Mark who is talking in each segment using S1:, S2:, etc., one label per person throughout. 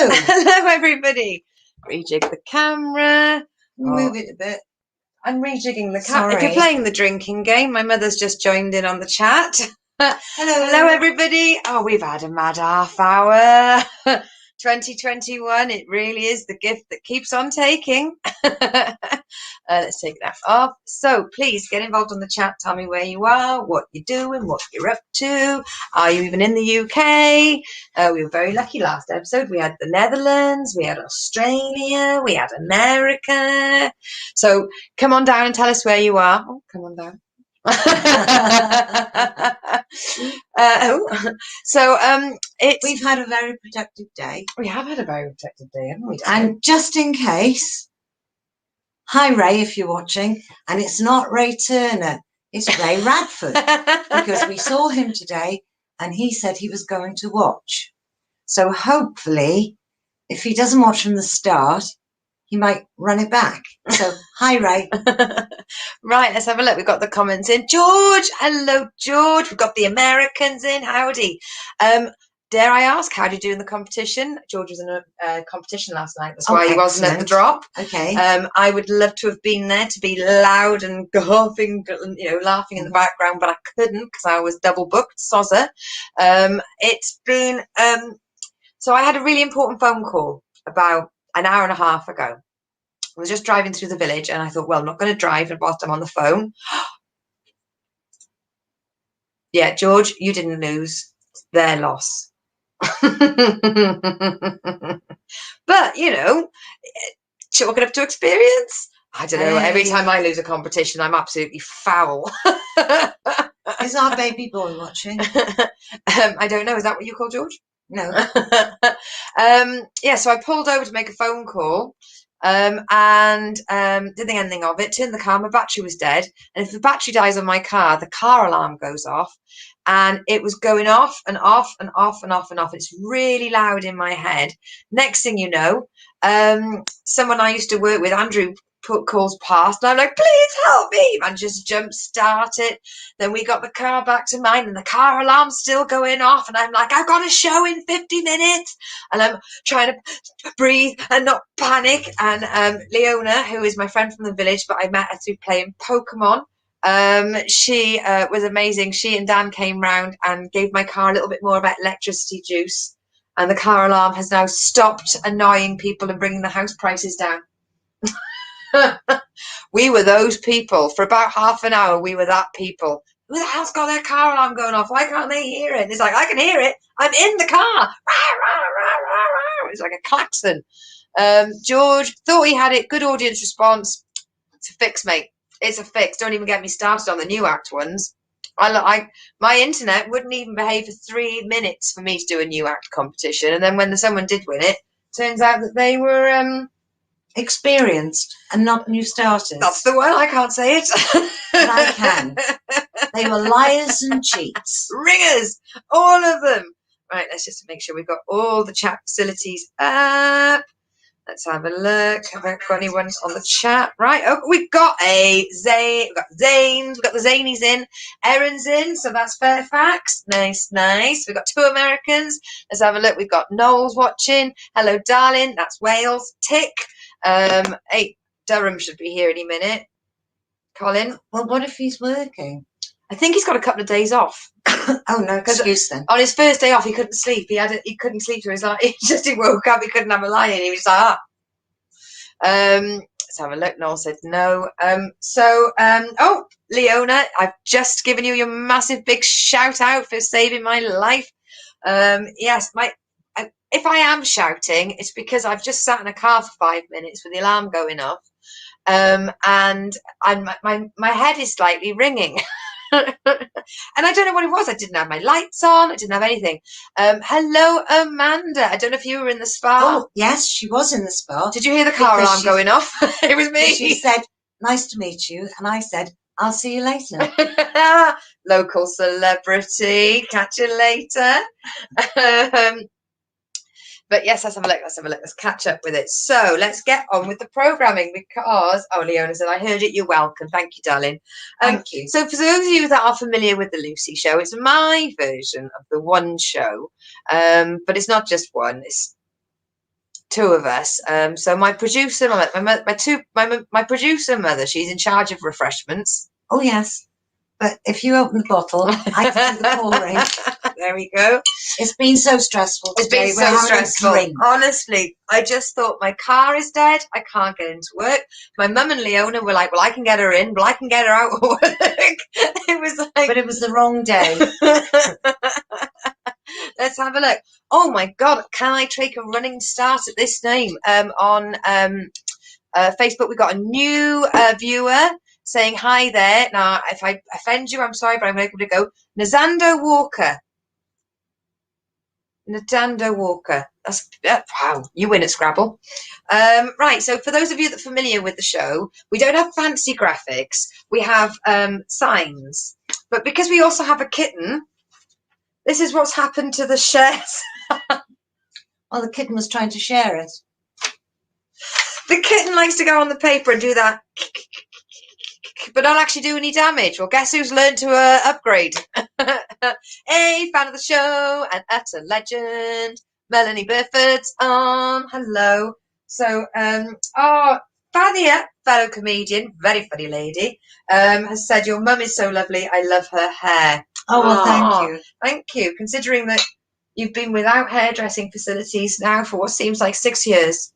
S1: Hello.
S2: Hello, everybody. Rejig the camera.
S1: Move it a bit.
S2: I'm rejigging the camera. If you're
S1: Sorry.
S2: playing the drinking game, my mother's just joined in on the chat. Hello, everybody. Oh, we've had a mad half hour. 2021, it really is the gift that keeps on taking. Let's take that off. So please get involved on the chat. Tell me where you are, what you're doing, what you're up to. Are you even in the UK? We were very lucky last episode. We had the Netherlands, we had Australia, we had America. So come on down and tell us where you are. Oh, come on down.
S1: We've had a very productive day.
S2: We have had a very productive day, haven't we?
S1: And just in case, hi Ray, if you're watching, and it's not Ray Turner, it's Ray Radford, because we saw him today and he said he was going to watch. So hopefully, if he doesn't watch from the start, he might run it back. So, hi, Ray.
S2: Right, let's have a look. We've got the comments in. George, hello, George. We've got the Americans in. Howdy. Dare I ask, how did you do in the competition? George was in a competition last night. That's why he wasn't at the drop.
S1: Okay.
S2: I would love to have been there to be loud and laughing in the background, but I couldn't because I was double booked. Sozza. It's been... So I had a really important phone call about an hour and a half ago. I was just driving through the village and I thought, well, I'm not going to drive whilst I'm on the phone. Yeah, George, you didn't lose. Their loss. But, chalk it up to experience. I don't know. Every time I lose a competition, I'm absolutely foul.
S1: Is our baby boy watching?
S2: I don't know. Is that what you call George?
S1: No.
S2: Yeah, so I pulled over to make a phone call and didn't think anything of it. Turned the car, my battery was dead. And if the battery dies on my car, the car alarm goes off. And it was going off and off and off and off and off. It's really loud in my head. Next thing you know, someone I used to work with, Andrew, calls past and I'm like, please help me, and just jump start it. Then we got the car back to mine and the car alarm's still going off and I'm like, I've got a show in 50 minutes and I'm trying to breathe and not panic. And Leona, who is my friend from the village, but I met her through playing Pokemon, she was amazing. She and Dan came round and gave my car a little bit more of that electricity juice, and the car alarm has now stopped annoying people and bringing the house prices down. We were those people for about half an hour. We were that people. Who the hell's got their car alarm going off? Why can't they hear it? And it's like, I can hear it. I'm in the car. It's like a klaxon. George thought he had it. Good audience response. It's a fix, mate. It's a fix. Don't even get me started on the new act ones. My internet wouldn't even behave for 3 minutes for me to do a new act competition. And then when someone did win it, turns out that they were...
S1: experienced and not new starters.
S2: That's the one. I can't say it.
S1: But I can. They were liars and cheats.
S2: Ringers. All of them. Right, let's just make sure we've got all the chat facilities up. Let's have a look. Have I got anyone on the chat? Right. Oh, we've got Zane. We've got Zane's. We've got the Zanies in. Erin's in. So that's Fairfax. Nice, nice. We've got 2 Americans. Let's have a look. We've got Noel's watching. Hello, darling. That's Wales. Tick. Hey, Durham should be here any minute. Colin.
S1: Well, what if he's working?
S2: I think he's got a couple of days off.
S1: Oh no, excuse then.
S2: On his first day off, he couldn't sleep. He couldn't sleep through his life. He woke up. He couldn't have a lie in. He was like, let's have a look. Noel said no. Oh, Leona, I've just given you your massive big shout out for saving my life. Yes, if I am shouting, it's because I've just sat in a car for 5 minutes with the alarm going off, and my head is slightly ringing. And I don't know what it was. I didn't have my lights on. I didn't have anything. Hello, Amanda. I don't know if you were in the spa.
S1: Oh, yes, she was in the spa.
S2: Did you hear the car alarm going off? It was me.
S1: She said, nice to meet you. And I said, I'll see you later.
S2: Local celebrity. Catch you later. But yes, let's have a look. Let's catch up with it. So let's get on with the programming because, oh, Leona said, I heard it. You're welcome. Thank you, darling.
S1: Thank you.
S2: So for those of you that are familiar with the Lucy show, it's my version of the One show. But it's not just one. two of us. So my producer, my producer mother, she's in charge of refreshments.
S1: Oh yes, but if you open the bottle, I can do the pouring.
S2: There we go.
S1: It's been so stressful today.
S2: It's been so stressful. Honestly, I just thought my car is dead. I can't get into work. My mum and Leona were like, well, I can get her in, but I can get her out of work. It was like...
S1: But it was the wrong day.
S2: Let's have a look. Oh my God, can I take a running start at this name? On Facebook, we got a new viewer saying hi there. Now, if I offend you, I'm sorry, but I'm going to go. Nazando Walker. Nadando Walker. That's wow, you win at Scrabble. Right, so for those of you that are familiar with the show, we don't have fancy graphics. We have signs. But because we also have a kitten, this is what's happened to the shares.
S1: Well, the kitten was trying to share it.
S2: The kitten likes to go on the paper and do that, but not actually do any damage. Well, guess who's learned to upgrade? Hey, fan of the show, an utter legend, Melanie Burford's on. Hello. So, Fadia, fellow comedian, very funny lady, has said, your mum is so lovely. I love her hair.
S1: Oh, well, thank you.
S2: Thank you. Considering that you've been without hairdressing facilities now for what seems like 6 years.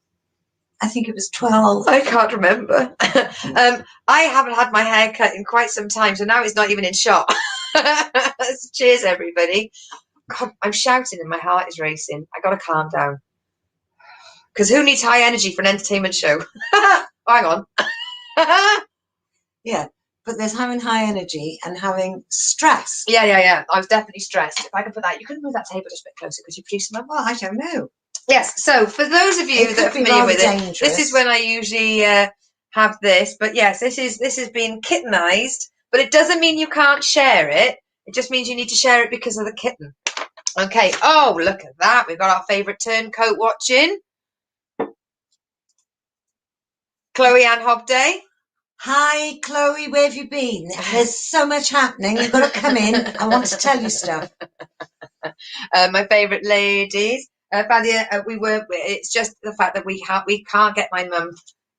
S1: I think it was 12.
S2: I can't remember. I haven't had my hair cut in quite some time, so now it's not even in shot. Cheers, everybody. God, I'm shouting and my heart is racing. I got to calm down. Because who needs high energy for an entertainment show? Hang on.
S1: Yeah, but there's having high energy and having stress.
S2: Yeah. I was definitely stressed. If I can put that, you can move that table just a bit closer because you produce them.
S1: Well, I don't know.
S2: Yes, so for those of you that are familiar with it, this is when I usually have this. But yes, this has been kittenized, but it doesn't mean you can't share it. It just means you need to share it because of the kitten. Okay. Oh, look at that. We've got our favourite turncoat watching. Chloe Ann Hobday.
S1: Hi, Chloe, where have you been? There's so much happening. You've got to come in. I want to tell you stuff.
S2: My favourite ladies. Badia, it's just the fact that we can't get my mum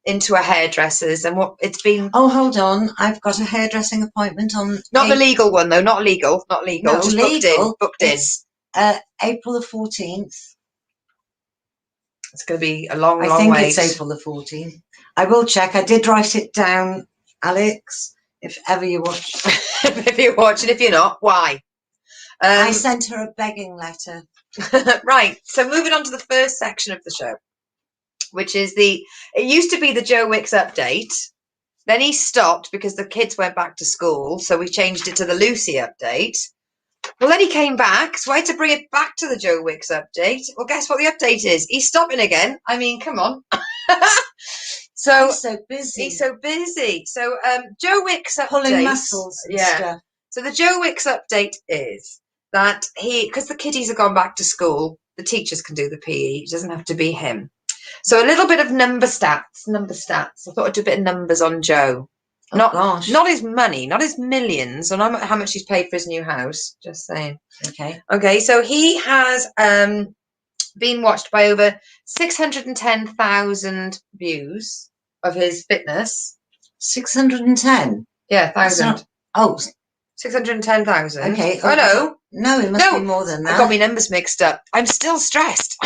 S2: into a hairdresser's, and what it's been.
S1: Oh, hold on. I've got a hairdressing appointment on.
S2: Not the legal one, though. Not legal. No, just legal. Booked in.
S1: It's April the 14th.
S2: It's going to be a long, long
S1: I think
S2: wait.
S1: it's April the 14th. I will check. I did write it down, Alex, if ever you watch.
S2: If you watch it, if you're not, why?
S1: I sent her a begging letter.
S2: Right. So moving on to the first section of the show, which is it used to be the Joe Wicks update. Then he stopped because the kids went back to school. So we changed it to the Lucy update. Well, then he came back, so I had to bring it back to the Joe Wicks update. Well, guess what the update is? He's stopping again. I mean, come on. So
S1: he's so busy.
S2: He's so busy. So Joe Wicks update.
S1: Pulling muscles and stuff.
S2: So the Joe Wicks update is that because the kiddies have gone back to school, the teachers can do the PE. It doesn't have to be him. So a little bit of number stats. I thought I'd do a bit of numbers on Joe. Not his money, not his millions, or not how much he's paid for his new house. Just saying. Okay. So he has been watched by over 610,000 views of his fitness.
S1: 610.
S2: Yeah, 1,000.
S1: Oh,
S2: 610,000.
S1: Okay.
S2: Oh
S1: no, it must be more than that.
S2: I got my numbers mixed up. I'm still stressed.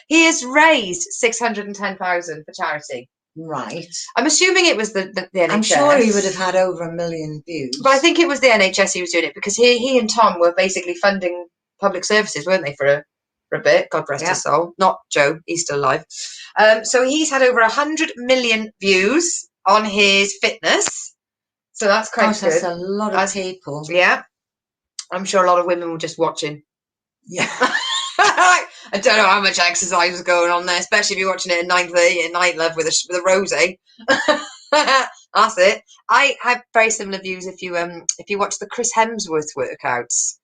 S2: He has raised 610,000 for charity.
S1: Right.
S2: I'm assuming it was the NHS.
S1: I'm sure he would have had over 1 million views.
S2: But I think it was the NHS he was doing it because he and Tom were basically funding public services, weren't they, for a bit? God rest his soul. Not Joe. He's still alive. So he's had over 100 million views on his fitness. So that's quite good.
S1: That's a lot of people.
S2: Yeah. I'm sure a lot of women were just watching.
S1: Yeah.
S2: I don't know how much exercise was going on there, especially if you're watching it at 9:30 at night, love, with a rosé. That's it. I have very similar views if you watch the Chris Hemsworth workouts.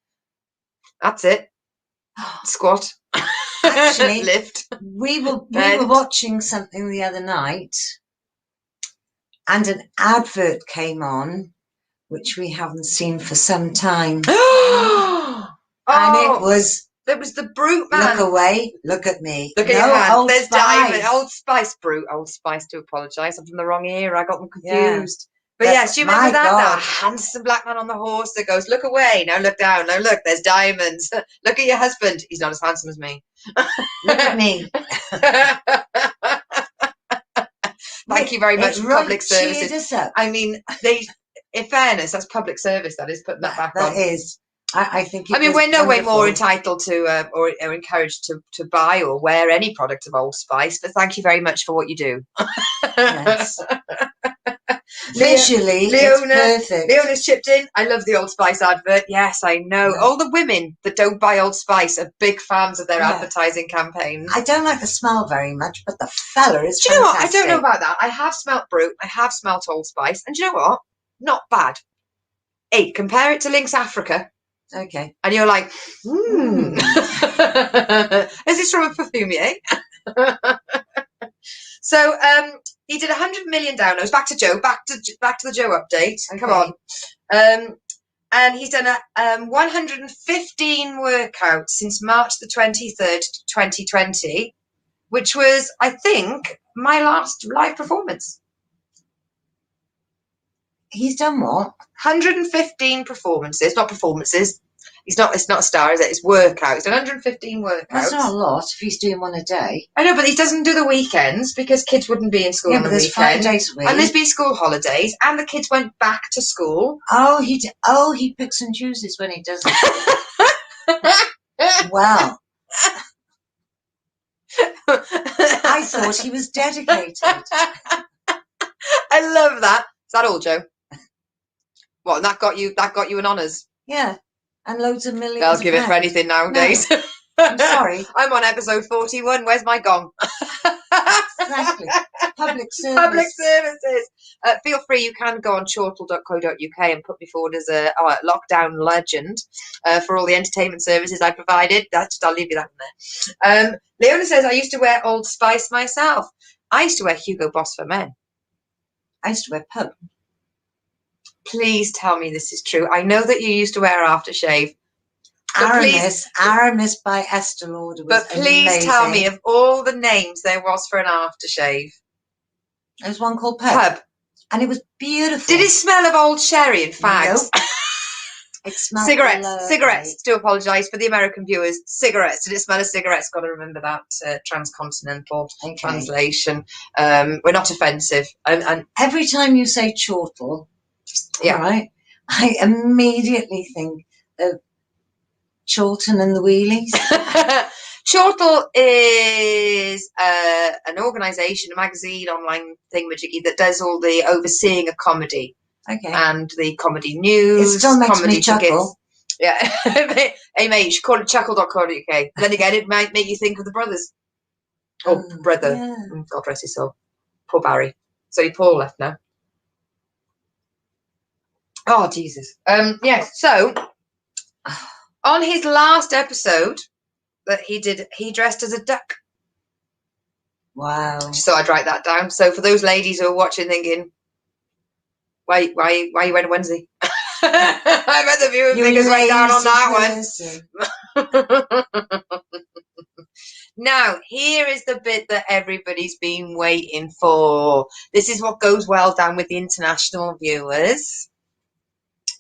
S2: That's it. Squat.
S1: Actually,
S2: lift.
S1: We were watching something the other night, and an advert came on, which we haven't seen for some time. And it was
S2: There was the brute man.
S1: Look away. Look at me.
S2: Look at
S1: No,
S2: your hand.
S1: Old
S2: There's
S1: Spice.
S2: Diamond. Old Spice, brute. Old Spice, to apologise. I'm from the wrong era. I got them
S1: Yeah.
S2: confused. But
S1: But
S2: yes, do you remember
S1: my
S2: that? That
S1: God.
S2: handsome black man on the horse that goes, look away. Now look down. Now look, there's diamonds. Look at your husband. He's not as handsome as me.
S1: Look at me.
S2: Thank you very much
S1: It
S2: for
S1: really
S2: public
S1: cheered
S2: services.
S1: us up.
S2: I mean, in fairness, that's public service. That is putting that back on.
S1: That is. I think it
S2: I mean,
S1: was
S2: we're no way more
S1: wonderful.
S2: entitled to or encouraged to buy or wear any product of Old Spice, but thank you very much for what you do.
S1: Yes. Visually, it's perfect.
S2: Leona's chipped in. I love the Old Spice advert. Yes, I know.
S1: Yeah.
S2: All the women that don't buy Old Spice are big fans of their
S1: Yeah.
S2: advertising campaigns.
S1: I don't like the smell very much, but the fella is
S2: Do you know what? I
S1: fantastic.
S2: don't know about that. I have smelt Brute. I have smelt Old Spice. And do you know what? Not bad. Hey, compare it to Lynx Africa.
S1: Okay.
S2: And you're like, Is this from a perfumier? So he did 100 million downloads. Back to Joe. Back to the Joe update.
S1: Okay.
S2: Come on. And he's done 115 workouts since March the 23rd, 2020, which was, I think, my last live performance.
S1: He's done what?
S2: 115 performances, not performances. It's not a star, is it? It's workouts. He's done 115 workouts.
S1: That's not a lot if he's doing one a day.
S2: I know, but he doesn't do the weekends because kids wouldn't be in school
S1: Yeah,
S2: on
S1: but
S2: the
S1: there's 5
S2: weekend.
S1: days a week.
S2: And there's been school holidays, and the kids went back to school.
S1: Oh, he picks and chooses when he does it. Wow. I thought he was dedicated.
S2: I love that. Is that all, Joe? What? And that got you an honours?
S1: Yeah. And loads of millions.
S2: I'll give it for anything nowadays.
S1: No. I'm sorry.
S2: I'm on episode 41. Where's my gong?
S1: Exactly. Public service.
S2: Public services. Feel free. You can go on chortle.co.uk and put me forward as a lockdown legend for all the entertainment services I provided. I'll leave you that in there. Leona says, I used to wear Old Spice myself. I used to wear Hugo Boss for men.
S1: I used to wear Pub.
S2: Please tell me this is true. I know that you used to wear aftershave.
S1: Aramis by Estee Lauder was
S2: But please
S1: amazing.
S2: tell me of all the names there was for an aftershave.
S1: There was one called Pub. And it was beautiful.
S2: Did it smell of old sherry and fags?
S1: Nope. It smelled
S2: Cigarettes.
S1: lovely.
S2: Do apologise for the American viewers. Cigarettes. Did it smell of cigarettes? Got to remember that transcontinental translation. We're not offensive. And
S1: every time you say chortle,
S2: yeah,
S1: right, I immediately think of Chorlton and the Wheelies.
S2: Chortle is an organisation, a magazine, online thingamajiggy that does all the overseeing of comedy.
S1: Okay.
S2: And the comedy news.
S1: It still makes me chuckle.
S2: Tickets. Yeah. Hey mate, you should call it chuckle.co.uk. Then again, it might make you think of the brothers. Oh, brother.
S1: Yeah.
S2: God rest his soul. Poor Barry. So Paul left now. Oh, Jesus. Yes, so on his last episode that he did, he dressed as a duck.
S1: Wow.
S2: Just thought I'd write that down. So for those ladies who are watching thinking, why you wearing a onesie? I bet the viewing figures went down on that one. Now, here is the bit that everybody's been waiting for. This is what goes well down with the international viewers.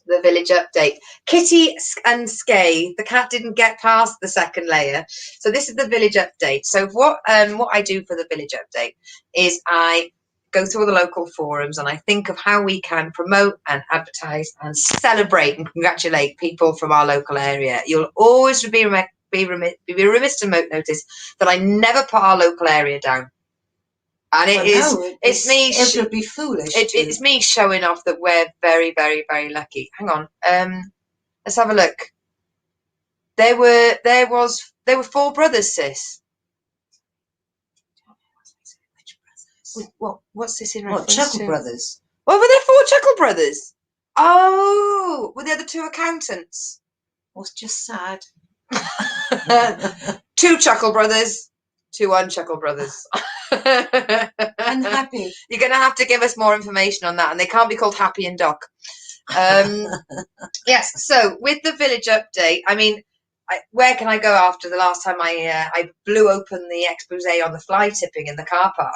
S2: The village update. Kitty and Skay, the cat didn't get past the second layer. So this is the village update. So what I do for the village update is I go through all the local forums and I think of how we can promote and advertise and celebrate and congratulate people from our local area. You'll always be remiss to notice that I never put our local area down. And
S1: it would be foolish.
S2: It's me showing off that we're very, very, very lucky. Hang on. Let's have a look. There were 4 brothers, sis. What's this in reference to?
S1: What, Chuckle Brothers?
S2: Well, were there 4 Chuckle Brothers? Oh, were there the 2 accountants?
S1: Was just sad.
S2: 2 Chuckle Brothers, 2 unchuckle brothers.
S1: I'm happy.
S2: You're going to have to give us more information on that, and they can't be called Happy and Doc. Yes, so with the village update, I mean, where can I go after the last time I blew open the expose on the fly tipping in the car park?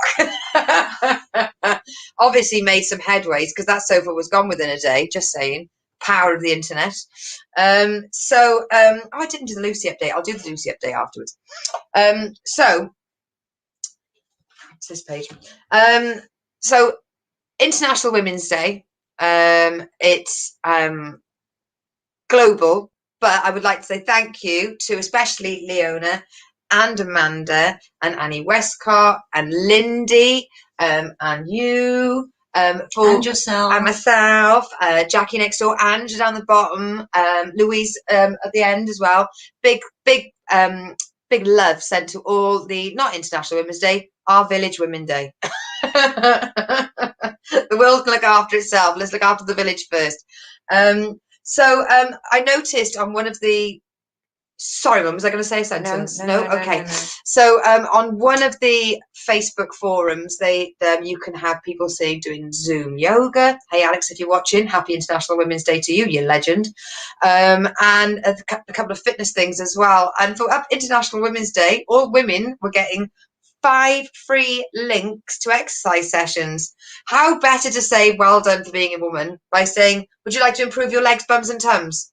S2: Obviously made some headways because that sofa was gone within a day. Just saying, power of the internet. I didn't do the Lucy update. I'll do the Lucy update afterwards. So it's this page. So International Women's Day. It's global, but I would like to say thank you to especially Leona and Amanda and Annie Westcott and Lindy and you
S1: and yourself
S2: and myself, Jackie next door, Ange down the bottom, Louise at the end as well. Big love sent to all the not International Women's Day, our Village Women Day. The world can look after itself. Let's look after the village first. I noticed on one of the sorry, Mum, was I going to say a sentence? No? Okay. No. So on one of the Facebook forums, you can have people say doing Zoom yoga. Hey, Alex, if you're watching, happy International Women's Day to you, you legend. And a couple of fitness things as well. And for International Women's Day, all women were getting 5 free links to exercise sessions. How better to say well done for being a woman by saying, would you like to improve your legs, bums and tums?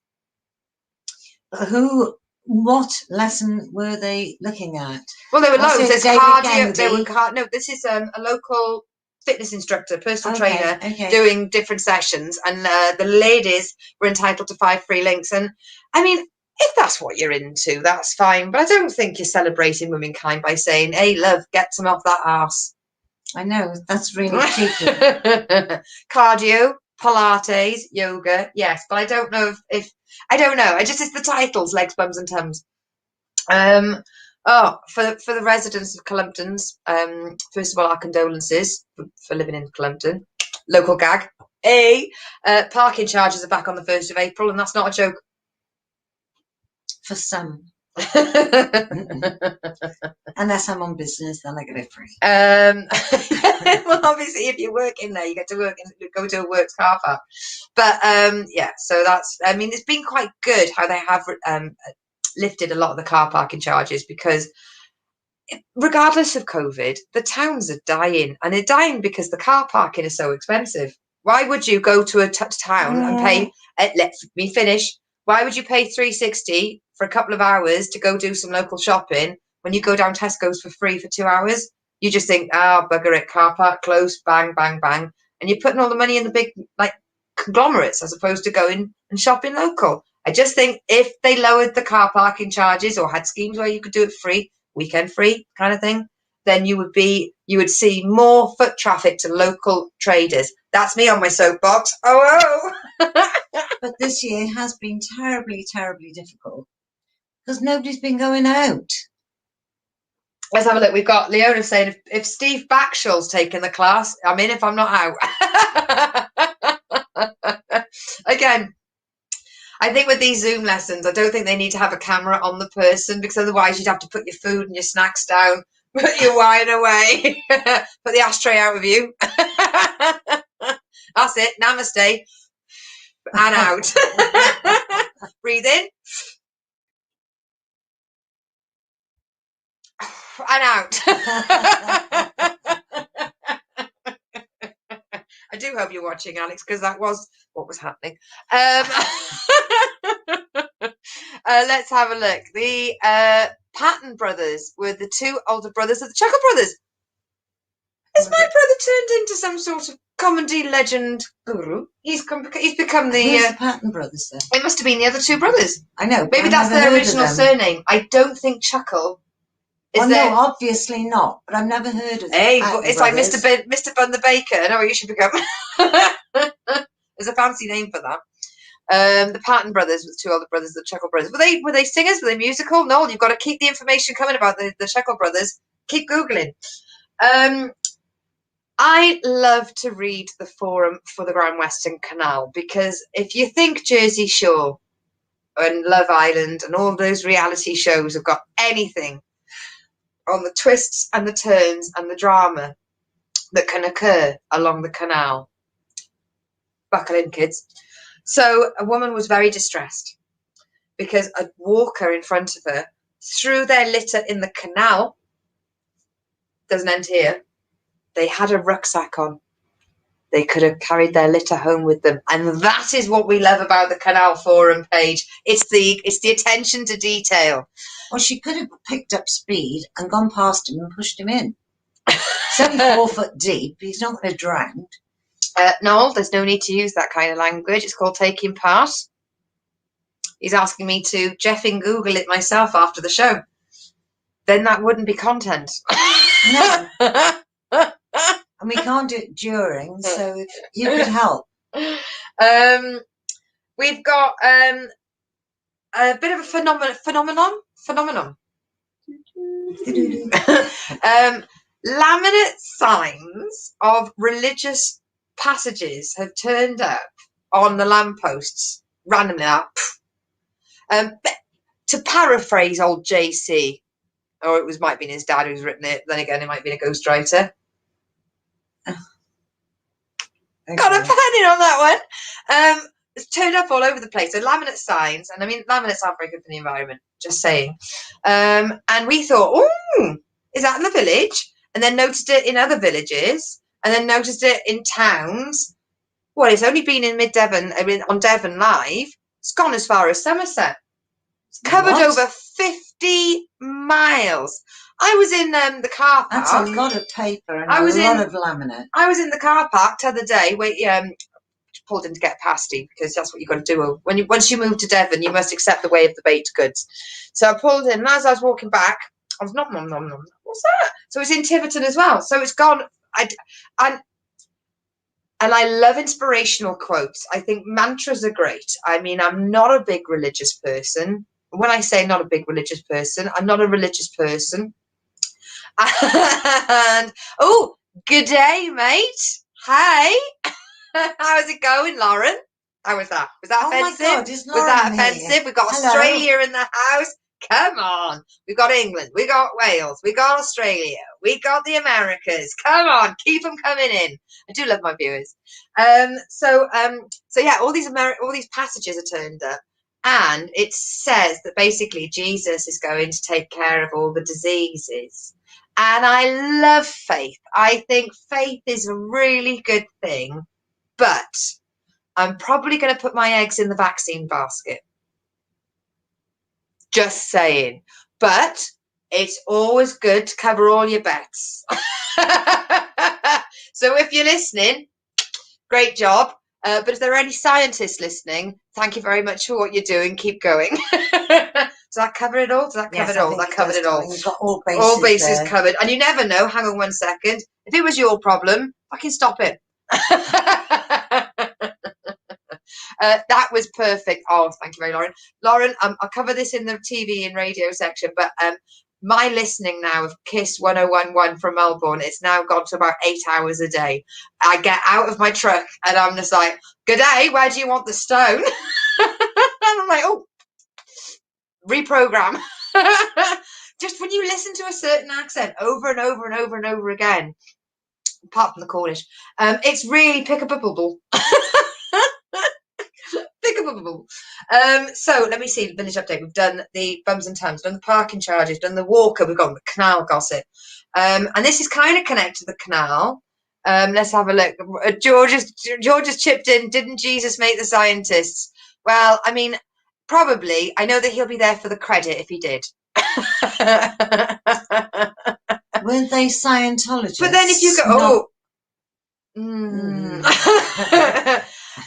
S1: What lesson were they looking at?
S2: Well, there were loads. There's cardio. No, this is a local fitness instructor, personal trainer, doing different sessions. And the ladies were entitled to 5 free links. And I mean, if that's what you're into, that's fine. But I don't think you're celebrating womankind by saying, hey, love, get some off that arse.
S1: I know, that's really cheeky.
S2: Cardio, Pilates, yoga, yes. But I don't know if I don't know. It's the titles, legs, bums and tums. For the residents of Columptons, first of all, our condolences for living in Columpton. Local gag. Parking charges are back on the 1st of April, and that's not a joke.
S1: For some. Unless I'm on business, then I get it free.
S2: Well, obviously, if you work in there, you get to go to a works car park. But so that's. I mean, it's been quite good how they have lifted a lot of the car parking charges because, regardless of COVID, the towns are dying, and they're dying because the car parking is so expensive. Why would you go to a town and pay? Let me finish. Why would you pay $3.60 for a couple of hours to go do some local shopping when you go down Tesco's for free for 2 hours? You just think, bugger it, car park close, bang, bang, bang. And you're putting all the money in the big conglomerates as opposed to going and shopping local. I just think if they lowered the car parking charges or had schemes where you could do it free, weekend free kind of thing, then you would see more foot traffic to local traders. That's me on my soapbox. Oh.
S1: But this year has been terribly, terribly difficult because nobody's been going out.
S2: Let's have a look. We've got Leona saying, if Steve Backshall's taking the class, I'm in if I'm not out. Again, I think with these Zoom lessons, I don't think they need to have a camera on the person because otherwise you'd have to put your food and your snacks down, put your wine away, put the ashtray out of you. That's it. Namaste. And out. Breathe in. And out. I do hope you're watching, Alex, because that was what was happening. Let's have a look. The Patton brothers were the 2 older brothers of the Chuckle brothers. Has my brother turned into some sort of comedy legend guru? He's become the...
S1: Who's the Patton brothers then?
S2: It must have been the other 2 brothers.
S1: I know.
S2: Maybe that's their original surname. I don't think Chuckle is there.
S1: No, obviously not. But I've never heard of
S2: Hey, it's like Mr. Bun the Baker. I know what you should become. There's a fancy name for that. The Patton brothers were the 2 older brothers, the Chuckle brothers. Were they singers? Were they musical? No, you've got to keep the information coming about the Chuckle brothers. Keep Googling. I love to read the forum for the Grand Western Canal because if you think Jersey Shore and Love Island and all those reality shows have got anything on the twists and the turns and the drama that can occur along the canal, buckle in, kids. So a woman was very distressed because a walker in front of her threw their litter in the canal. Doesn't end here. They had a rucksack on. They could have carried their litter home with them. And that is what we love about the Canal Forum page. It's the attention to detail.
S1: Well, she could have picked up speed and gone past him and pushed him in. It's only 4 foot deep. He's not going to drown.
S2: Noel, there's no need to use that kind of language. It's called taking part. He's asking me to Jeffing Google it myself after the show. Then that wouldn't be content.
S1: No. And we can't do it during, so if you could help.
S2: We've got a bit of a phenomenon. Laminate signs of religious passages have turned up on the lampposts randomly. To paraphrase old JC, or it might have been his dad who's written it. Then again, it might be a ghostwriter. Okay. Got a pen in on that one. It's turned up all over the place. So laminate signs, and I mean laminates aren't very good for the environment. Just saying. And we thought, oh, is that in the village? And then noticed it in other villages, and then noticed it in towns. Well, it's only been in mid-Devon, on Devon Live. It's gone as far as Somerset. It's covered over 50 miles. I was in the car park.
S1: That's a lot of paper and a lot of laminate.
S2: I was in the car park the other day. Pulled in to get a pasty, because that's what you've got to do. Once you move to Devon, you must accept the way of the baked goods. So I pulled in, and as I was walking back, I was nom. What's that? So it's in Tiverton as well. So it's gone. And I love inspirational quotes. I think mantras are great. I mean, I'm not a big religious person. When I say not a big religious person, I'm not a religious person. And good day, mate. Hey, how's it going, Lauren? How was that? Was that offensive?
S1: My God, is Lauren
S2: was that
S1: here?
S2: offensive? We've got
S1: Hello.
S2: Australia in the house. Come on. We've got England. We got Wales. We got Australia. We got the Americas. Come on, keep them coming in. I do love my viewers. So yeah, all these passages are turned up. And it says that basically Jesus is going to take care of all the diseases. And I love faith. I think faith is a really good thing. But I'm probably going to put my eggs in the vaccine basket. Just saying. But it's always good to cover all your bets. So if you're listening, great job. But if there are any scientists listening, thank you very much for what you're doing. Keep going. Does that cover it all? Does that cover it all? That covered it all.
S1: You've got all bases
S2: covered. And you never know. Hang on 1 second. If it was your problem, I can stop it. That was perfect. Oh, thank you very much, Lauren. I'll cover this in the TV and radio section, but my listening now of Kiss 1011 from Melbourne, it's now gone to about 8 hours a day. I get out of my truck and I'm just like, good day, where do you want the stone? And I'm like, oh, reprogram. Just when you listen to a certain accent over and over and over and over again, apart from the Cornish, it's really pick-a-bubble. So let me see the village update. We've done the bums and tums, done the parking charges, done the walker, we've got the canal gossip, and this is kind of connected to the canal. Let's have a look. George has chipped in. Didn't Jesus make the scientists? Well, I mean, probably. I know that he'll be there for the credit if he did.
S1: Weren't they Scientologists?
S2: But then if you go,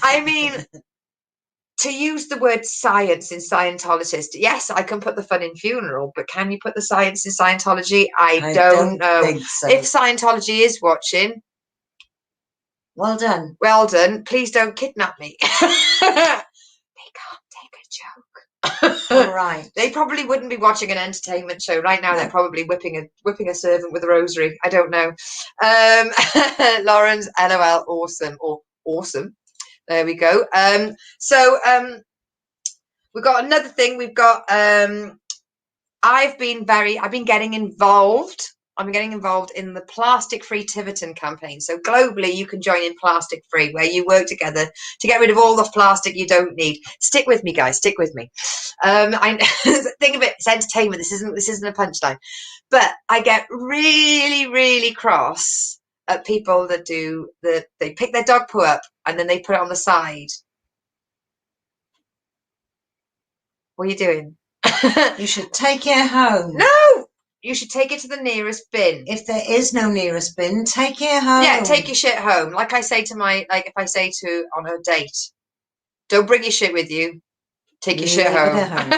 S2: I mean, to use the word science in Scientologist, yes, I can put the fun in funeral, but can you put the science in Scientology? I don't know.
S1: Think so.
S2: If Scientology is watching,
S1: well done.
S2: Well done. Please don't kidnap me. They can't take a joke.
S1: All right.
S2: They probably wouldn't be watching an entertainment show right now. No. They're probably whipping a servant with a rosary. I don't know. Lauren's LOL. Awesome or awesome. There we go. We've got another thing. We've got I've been getting involved I'm getting involved in the Plastic Free Tiverton campaign. So globally, you can join in Plastic Free, where you work together to get rid of all the plastic you don't need. Stick with me, guys. Stick with me. I think of it. It's entertainment. This isn't a punchline. But I get really, really cross at people that they pick their dog poo up and then they put it on the side. What are you doing?
S1: You should take it home.
S2: No! You should take it to the nearest bin.
S1: If there is no nearest bin, take it home.
S2: Yeah, take your shit home. Like I say to if I say to on a date, don't bring your shit with you. Take your shit home.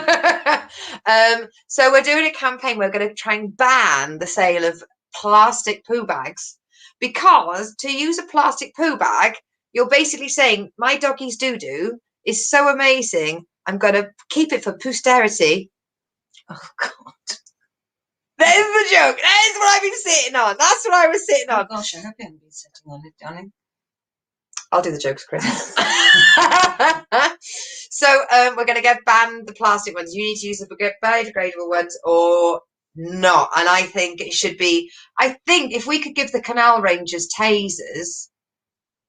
S2: So we're doing a campaign. We're going to try and ban the sale of plastic poo bags, because to use a plastic poo bag, you're basically saying my doggy's doo-doo is so amazing, I'm going to keep it for posterity.
S1: Oh, God.
S2: That is the joke. That is what I've been sitting on. That's what I was sitting on.
S1: Oh, gosh, I hope you haven't been sitting on it, darling.
S2: I'll do the jokes, Chris. So we're going to get banned the plastic ones. You need to use the biodegradable ones or not. And I think it should be, I think if we could give the canal rangers tasers,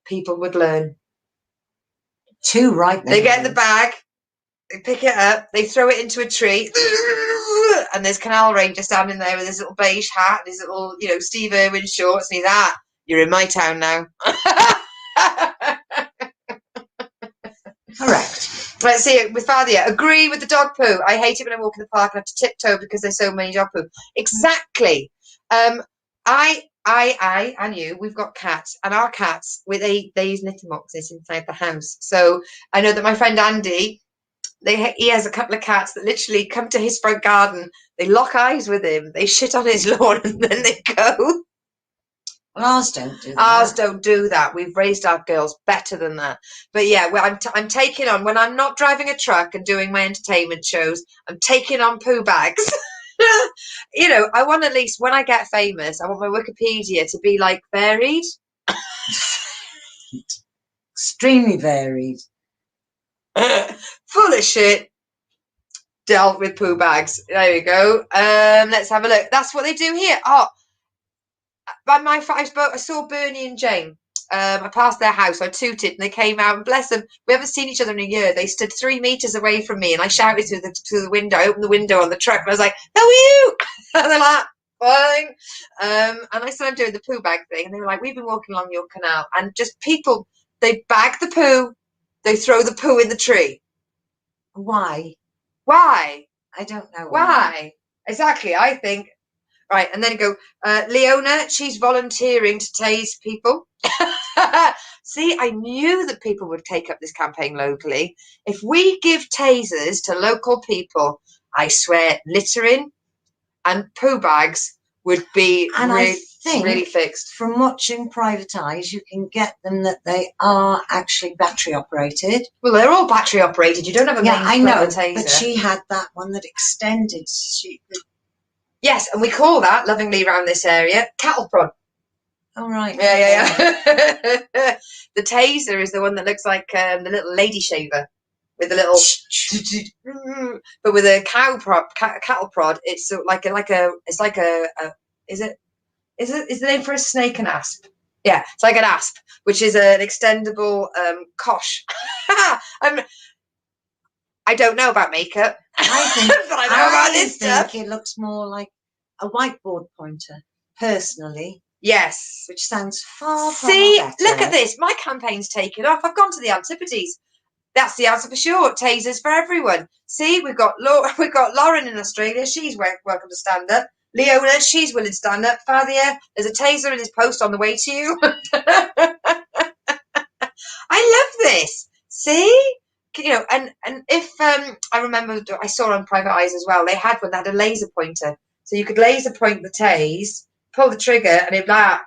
S2: people would learn.
S1: Too right now.
S2: They get the bag, they pick it up, they throw it into a tree, and there's canal ranger standing there with his little beige hat and his little, Steve Irwin shorts, and he's that. You're in my town now.
S1: Correct.
S2: Let's see it with Fadia. Agree with the dog poo. I hate it when I walk in the park and have to tiptoe because there's so many dog poo. Exactly. I and you, we've got cats, and our cats, they use litter boxes inside the house. So I know that my friend Andy, he has a couple of cats that literally come to his front garden. They lock eyes with him. They shit on his lawn and then they go.
S1: Well, ours don't do that.
S2: Ours don't do that. We've raised our girls better than that. But yeah, I'm taking on, when I'm not driving a truck and doing my entertainment shows, I'm taking on poo bags. I want, at least when I get famous, I want my Wikipedia to be like varied.
S1: Extremely varied.
S2: Full of shit. Dealt with poo bags. There you go. Let's have a look. That's what they do here. Oh, I saw Bernie and Jane. I passed their house. I tooted, and they came out. And bless them, we haven't seen each other in a year. They stood 3 meters away from me, and I shouted through the window. I opened the window on the truck, and I was like, "How are you?" And they're like, "Fine." And I said, "I'm doing the poo bag thing," and they were like, "We've been walking along your canal, and just people, they bag the poo, they throw the poo in the tree."
S1: Why?
S2: Why?
S1: I don't know
S2: why. Exactly. I think. Right, and then go, Leona, she's volunteering to tase people. See, I knew that people would take up this campaign locally. If we give tasers to local people, I swear littering and poo bags would be really fixed.
S1: From watching Private Eyes, you can get them that they are actually battery operated.
S2: Well, they're all battery operated. You don't have a main taser.
S1: But she had that one that extended.
S2: Yes, and we call that, lovingly around this area, cattle prod.
S1: Oh, right.
S2: Yeah. The taser is the one that looks like the little lady shaver with the little, but with a cattle prod. It's is the name for a snake an asp? Yeah, it's like an asp, which is an extendable cosh. I don't know about makeup.
S1: I think,
S2: but I know about this stuff.
S1: It looks more like a whiteboard pointer, personally.
S2: Yes.
S1: Which sounds far
S2: better. Look at this. My campaign's taken off. I've gone to the Antipodes. That's the answer for sure. Tasers for everyone. See, we've got Lauren in Australia. She's welcome to stand up. Leona, she's willing to stand up. Fadia, there's a taser in his post on the way to you. I love this. See? And if I remember, I saw on Private Eyes as well, they had one that had a laser pointer. So you could laser point the tase, pull the trigger, and it'd like,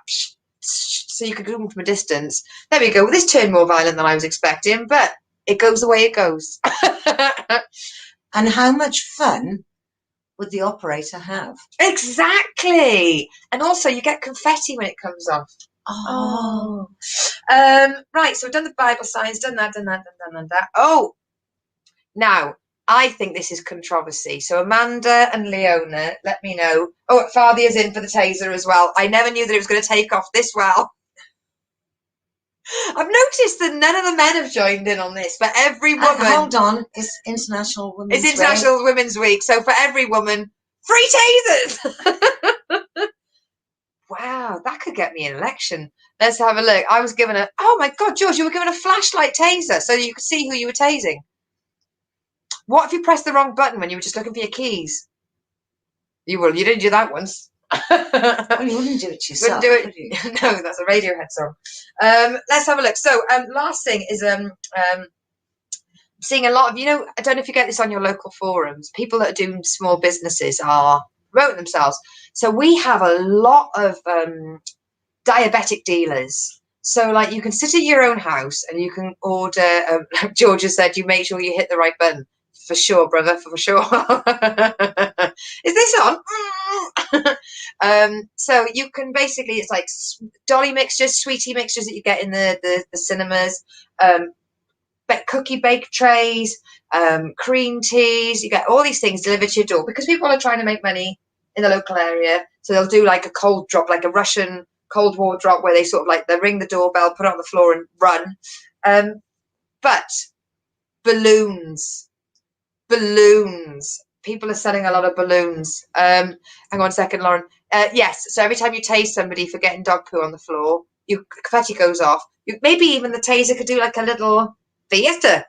S2: so you could do them from a distance. There we go. Well, this turned more violent than I was expecting, but it goes the way it goes.
S1: And how much fun would the operator have?
S2: Exactly. And also, you get confetti when it comes off.
S1: Oh.
S2: Right, so we've done the Bible signs, done that. Oh, now, I think this is controversy. So Amanda and Leona, let me know. Oh, Fathia's in for the taser as well. I never knew that it was going to take off this well. I've noticed that none of the men have joined in on this. For every woman,
S1: hold on, it's International Women's Week.
S2: It's International Women's Week. So for every woman, free tasers. Wow, that could get me an election. Let's have a look. I was given a. Oh my God, George, you were given a flashlight taser so you could see who you were tasing. What if you pressed the wrong button when you were just looking for your keys? You will. You didn't do that once.
S1: Well, you wouldn't do it yourself.
S2: Wouldn't do it. Would you? No, that's a Radiohead song. Let's have a look. So, last thing is seeing a lot of, I don't know if you get this on your local forums. People that are doing small businesses are promoting themselves. So we have a lot of diabetic dealers. So, like, you can sit at your own house and you can order. Georgia said, "You make sure you hit the right button." For sure, brother, for sure. Is this on? So you can basically, it's like dolly mixtures, sweetie mixtures that you get in the cinemas, cookie bake trays, cream teas. You get all these things delivered to your door because people are trying to make money in the local area. So they'll do like a cold drop, like a Russian Cold War drop, where they sort of like they ring the doorbell, put it on the floor, and run. But balloons. People are selling a lot of balloons. Hang on a second, Lauren. Yes, so every time you tase somebody for getting dog poo on the floor, confetti goes off. Maybe even the taser could do like a little fiesta.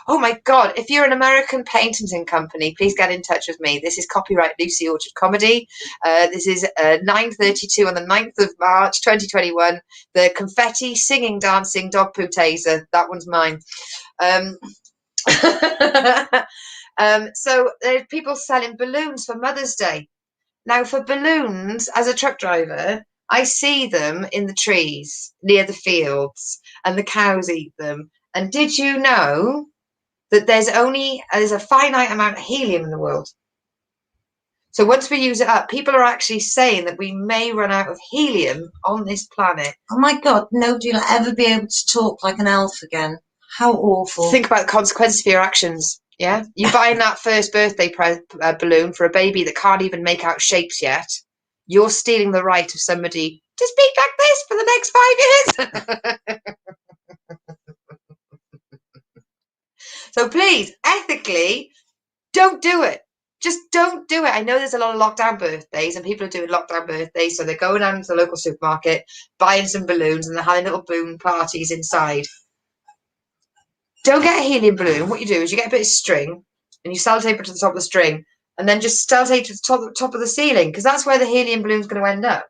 S2: Oh my God, if you're an American patenting company, please get in touch with me. This is copyright Lucy Orchard Comedy. This is 9:32 on the 9th of March 2021. The confetti singing dancing dog poo taser, that one's mine. So there's people selling balloons for Mother's Day. Now, for balloons, as a truck driver, I see them in the trees near the fields, and the cows eat them. And did you know that there's a finite amount of helium in the world? So once we use it up, people are actually saying that we may run out of helium on this planet.
S1: Oh my God, nobody will ever be able to talk like an elf again. How awful.
S2: Think about the consequences for your actions. Yeah, you're buying that first birthday balloon for a baby that can't even make out shapes yet. You're stealing the right of somebody to speak like this for the next 5 years. So please, ethically, don't do it. Just don't do it. I know there's a lot of lockdown birthdays and people are doing lockdown birthdays. So they're going down to the local supermarket, buying some balloons, and they're having little balloon parties inside. Don't get a helium balloon. What you do is you get a bit of string and you sellotape it to the top of the string, and then just sellotape to the top of the ceiling, because that's where the helium balloon's going to end up.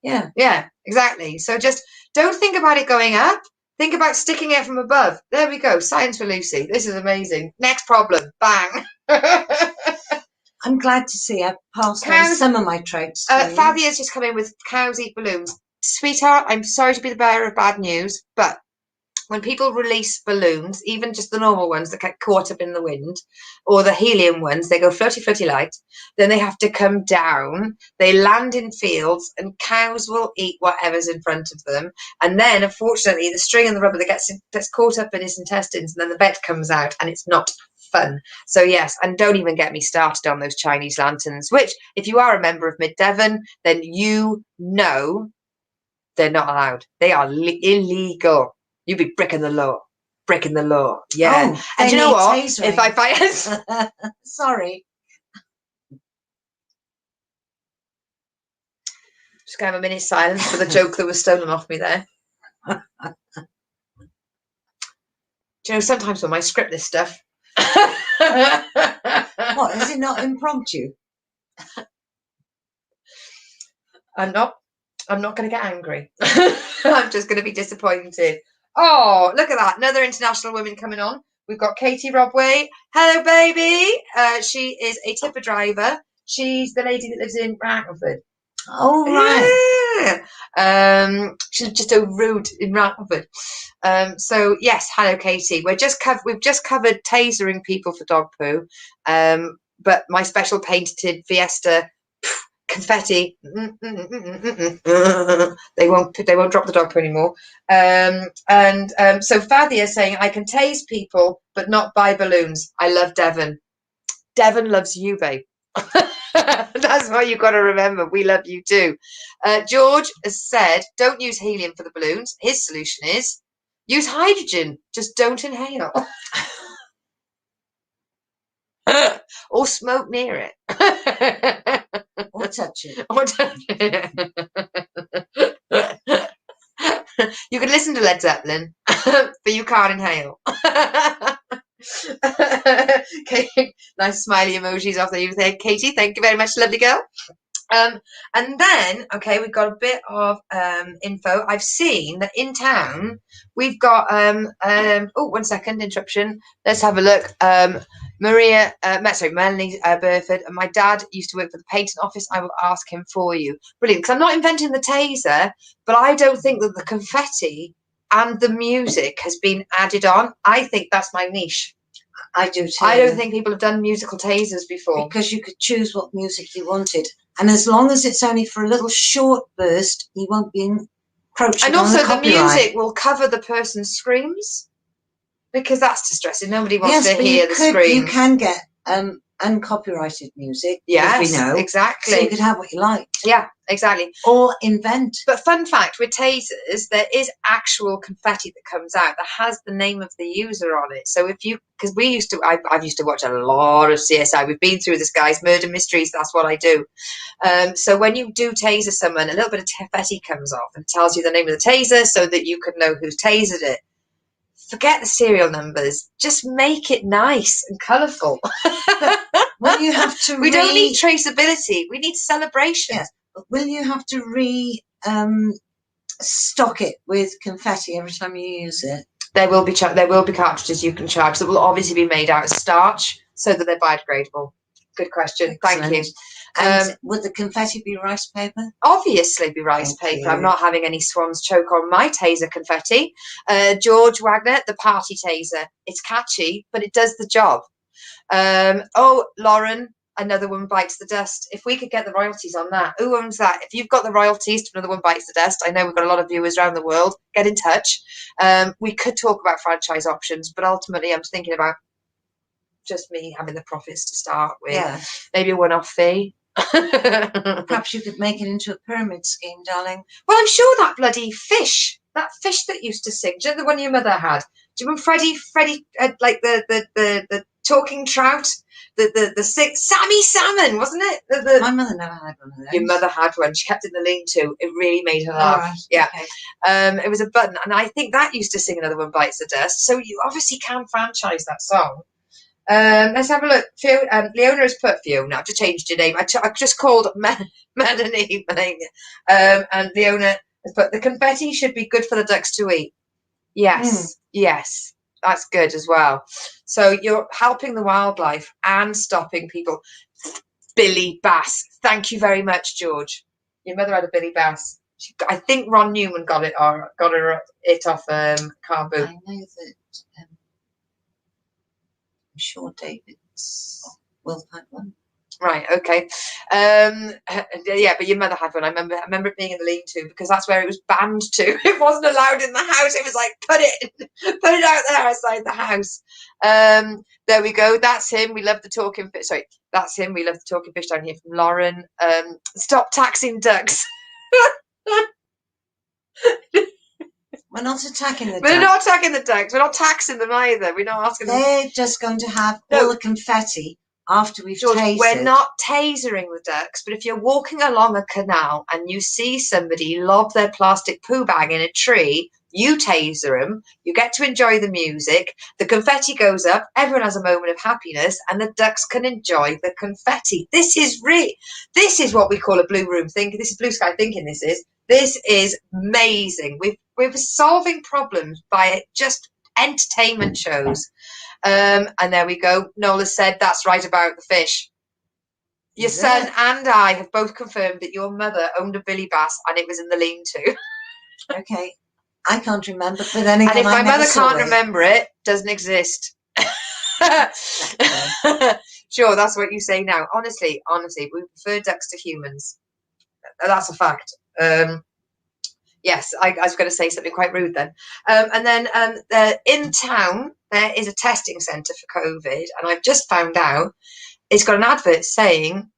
S2: Yeah, exactly. So just don't think about it going up. Think about sticking it from above. There we go. Science for Lucy. This is amazing. Next problem. Bang.
S1: I'm glad to see I passed on some of my traits.
S2: Fabia's just come in with cows eat balloons. Sweetheart, I'm sorry to be the bearer of bad news, but when people release balloons, even just the normal ones that get caught up in the wind, or the helium ones, they go floaty, floaty light, then they have to come down, they land in fields, and cows will eat whatever's in front of them. And then, unfortunately, the string and the rubber that gets caught up in his intestines, and then the vet comes out, and it's not fun. So yes, and don't even get me started on those Chinese lanterns, which, if you are a member of Mid Devon, then you know they're not allowed. They are illegal. You'd be breaking the law. Yeah.
S1: Oh,
S2: and you know what?
S1: Tasering.
S2: If I find
S1: sorry.
S2: Just gonna have a minute silence for the joke that was stolen off me there. Do you know, sometimes when I script this stuff.
S1: What, is it not impromptu?
S2: I'm not gonna get angry. I'm just gonna be disappointed. Oh, look at that. Another international woman coming on. We've got Katie Robway. Hello, baby. She is a tipper driver. She's the lady that lives in Rancliffe.
S1: Oh, right.
S2: Yeah. She's just a road in Rancliffe. So yes, hello, Katie. We've just covered tasering people for dog poo. But my special painted Fiesta confetti. They won't drop the dog poo anymore. So Fadia is saying, I can tase people, but not buy balloons. I love Devon. Devon loves you, babe. That's what you've got to remember. We love you too. George has said, don't use helium for the balloons. His solution is use hydrogen. Just don't inhale. Or smoke near it.
S1: Or touch it.
S2: You can listen to Led Zeppelin, but you can't inhale. Okay, nice smiley emojis off you there, Katie. Thank you very much, lovely girl. And then, okay, we've got a bit of info. I've seen that in town we've got oh, 1 second, interruption. Let's have a look. Melanie Burford, and my dad used to work for the patent office. I will ask him for you. Brilliant, because I'm not inventing the taser, but I don't think that the confetti and the music has been added on. I think that's my niche.
S1: I do too.
S2: I don't think people have done musical tasers before.
S1: Because you could choose what music you wanted. And as long as it's only for a little short burst, you won't be encroaching on the copyright.
S2: And also the music will cover the person's screams. Because that's distressing. Nobody wants to hear the screams.
S1: You can get uncopyrighted music.
S2: Yes,
S1: we know.
S2: Exactly.
S1: So you could have what you like.
S2: Yeah, exactly.
S1: Or invent.
S2: But fun fact, with tasers, there is actual confetti that comes out that has the name of the user on it. So if you, because I've used to watch a lot of CSI. We've been through this, guys, murder mysteries. That's what I do. So when you do taser someone, a little bit of confetti comes off and tells you the name of the taser so that you can know who's tasered it. Forget the serial numbers. Just make it nice and colourful.
S1: Will you have to?
S2: We don't need traceability. We need celebration.
S1: Yes, but will you have to stock it with confetti every time you use it?
S2: There will be cartridges you can charge that will obviously be made out of starch so that they're biodegradable. Good question.
S1: Excellent.
S2: Thank you.
S1: And would the confetti be rice paper?
S2: Obviously be rice paper. I'm not having any swan's choke on my taser confetti. George Wagner, the party taser. It's catchy, but it does the job. Lauren, Another One Bites the Dust. If we could get the royalties on that. Who owns that? If you've got the royalties to Another One Bites the Dust, I know we've got a lot of viewers around the world. Get in touch. We could talk about franchise options, but ultimately I'm thinking about just me having the profits to start with.
S1: Yeah.
S2: Maybe a one-off fee.
S1: Perhaps you could make it into a pyramid scheme, darling.
S2: Well, I'm sure that bloody fish, that fish that used to sing, do you know the one your mother had? Do you remember Freddie, like the talking trout, the sick Sammy Salmon, wasn't it?
S1: My mother never had one of those.
S2: Your mother had one. She kept it in the lean-to. It really made her laugh.
S1: Right,
S2: yeah.
S1: Okay.
S2: It was a button, and I think that used to sing Another One Bites the Dust. So you obviously can franchise that song. Let's have a look. Leona has put Fiona. I've just changed your name. I just called Melanie. And Leona has put the confetti should be good for the ducks to eat. Yes, yes, that's good as well. So you're helping the wildlife and stopping people. Billy Bass. Thank you very much, George. Your mother had a Billy Bass. I think Ron Newman got it off Carbo.
S1: I know that. I'm sure David's will have one.
S2: Right, okay. Yeah, but your mother had one. I remember it being in the lean-to because that's where it was banned to. It wasn't allowed in the house. It was like, put it out there outside the house. There we go. That's him. We love the talking fish. Sorry, that's him. We love the talking fish down here from Lauren. Stop taxing ducks.
S1: We're not attacking the ducks.
S2: We're not attacking the ducks. We're not taxing them either. We're not asking them.
S1: They're just going to have all the confetti after we've tasered.
S2: We're not tasering the ducks, but if you're walking along a canal and you see somebody lob their plastic poo bag in a tree, you taser them, you get to enjoy the music, the confetti goes up, everyone has a moment of happiness, and the ducks can enjoy the confetti. This is what we call a blue room thinking. This is blue sky thinking. This is amazing. We're solving problems by just entertainment shows. And there we go. Nola said that's right about the fish. Your son and I have both confirmed that your mother owned a Billy Bass and it was in the lean-to.
S1: Okay. I can't remember, but then again,
S2: and if my mother can't remember it, doesn't exist. Sure, that's what you say now. Honestly, we prefer ducks to humans. That's a fact. Yes, I was going to say something quite rude then. And then in town, there is a testing centre for COVID, and I've just found out it's got an advert saying,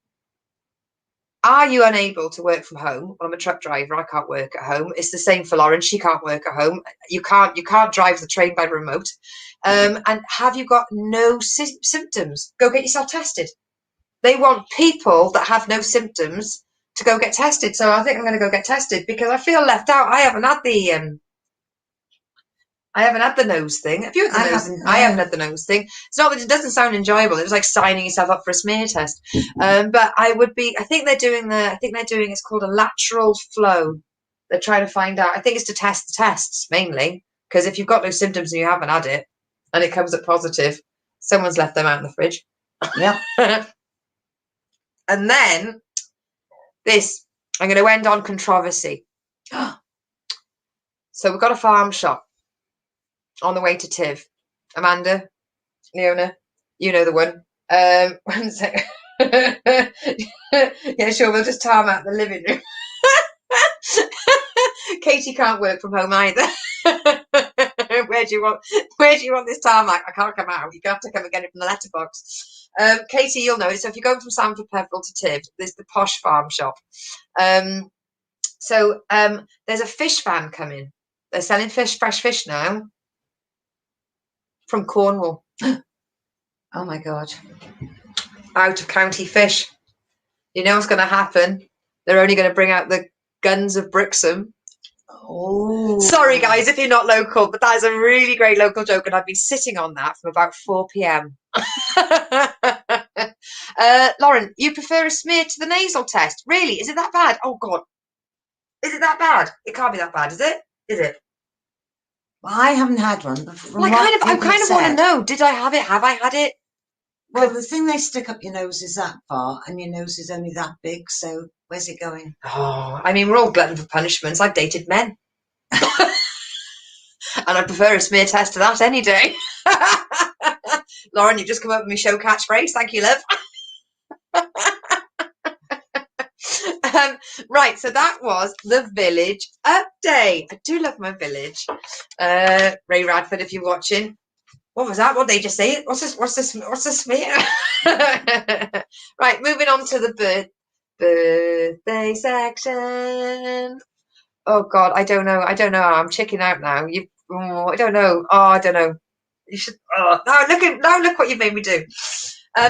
S2: are you unable to work from home? Well, I'm a truck driver. I can't work at home. It's the same for Lauren. She can't work at home. You can't drive the train by remote. And have you got no symptoms? Go get yourself tested. They want people that have no symptoms to go get tested. So I think I'm going to go get tested because I feel left out. I haven't had the nose thing. Have you had the nose? I haven't had the nose thing. It's not that it doesn't sound enjoyable. It was like signing yourself up for a smear test. But I think they're doing it's called a lateral flow. They're trying to find out. I think it's to test the tests mainly, because if you've got no symptoms and you haven't had it and it comes up positive, someone's left them out in the fridge.
S1: Yeah.
S2: And then I'm going to end on controversy. So we've got a farm shop on the way to Tiv. Amanda, Leona, you know the one. 1 second. Yeah, sure, we'll just time out the living room. Katie can't work from home either. Where do you want this tarmac? I can't come out. You have to come and get it from the letterbox. Katie, you'll know it. So if you're going from Sanford Peveril to Tiv, there's the posh farm shop. So there's a fish van coming. They're selling fresh fish now from Cornwall.
S1: Oh my God.
S2: Out of county fish. You know what's going to happen? They're only going to bring out the guns of Brixham.
S1: Oh.
S2: Sorry, guys, if you're not local, but that is a really great local joke, and I've been sitting on that from about 4 p.m. Lauren, you prefer a smear to the nasal test? Really? Is it that bad? Oh, God. Is it that bad? It can't be that bad, is it? Is it?
S1: Well, I haven't had one. But from
S2: I kind of want to know. Did I have it? Have I had it?
S1: Well, the thing they stick up your nose is that far, and your nose is only that big, so where's it going?
S2: Oh, I mean, we're all glutton for punishments. I've dated men. And I prefer a smear test to that any day. Lauren, you've just come up with my show catchphrase. Thank you, love. Right, so that was the village update. I do love my village. Ray Radford, if you're watching. What was that? What did they just say? What's the smear? Right, moving on to the birthday section. Oh God, I don't know. I'm checking out now. I don't know. Oh, I don't know. You should. Oh, now look what you've made me do.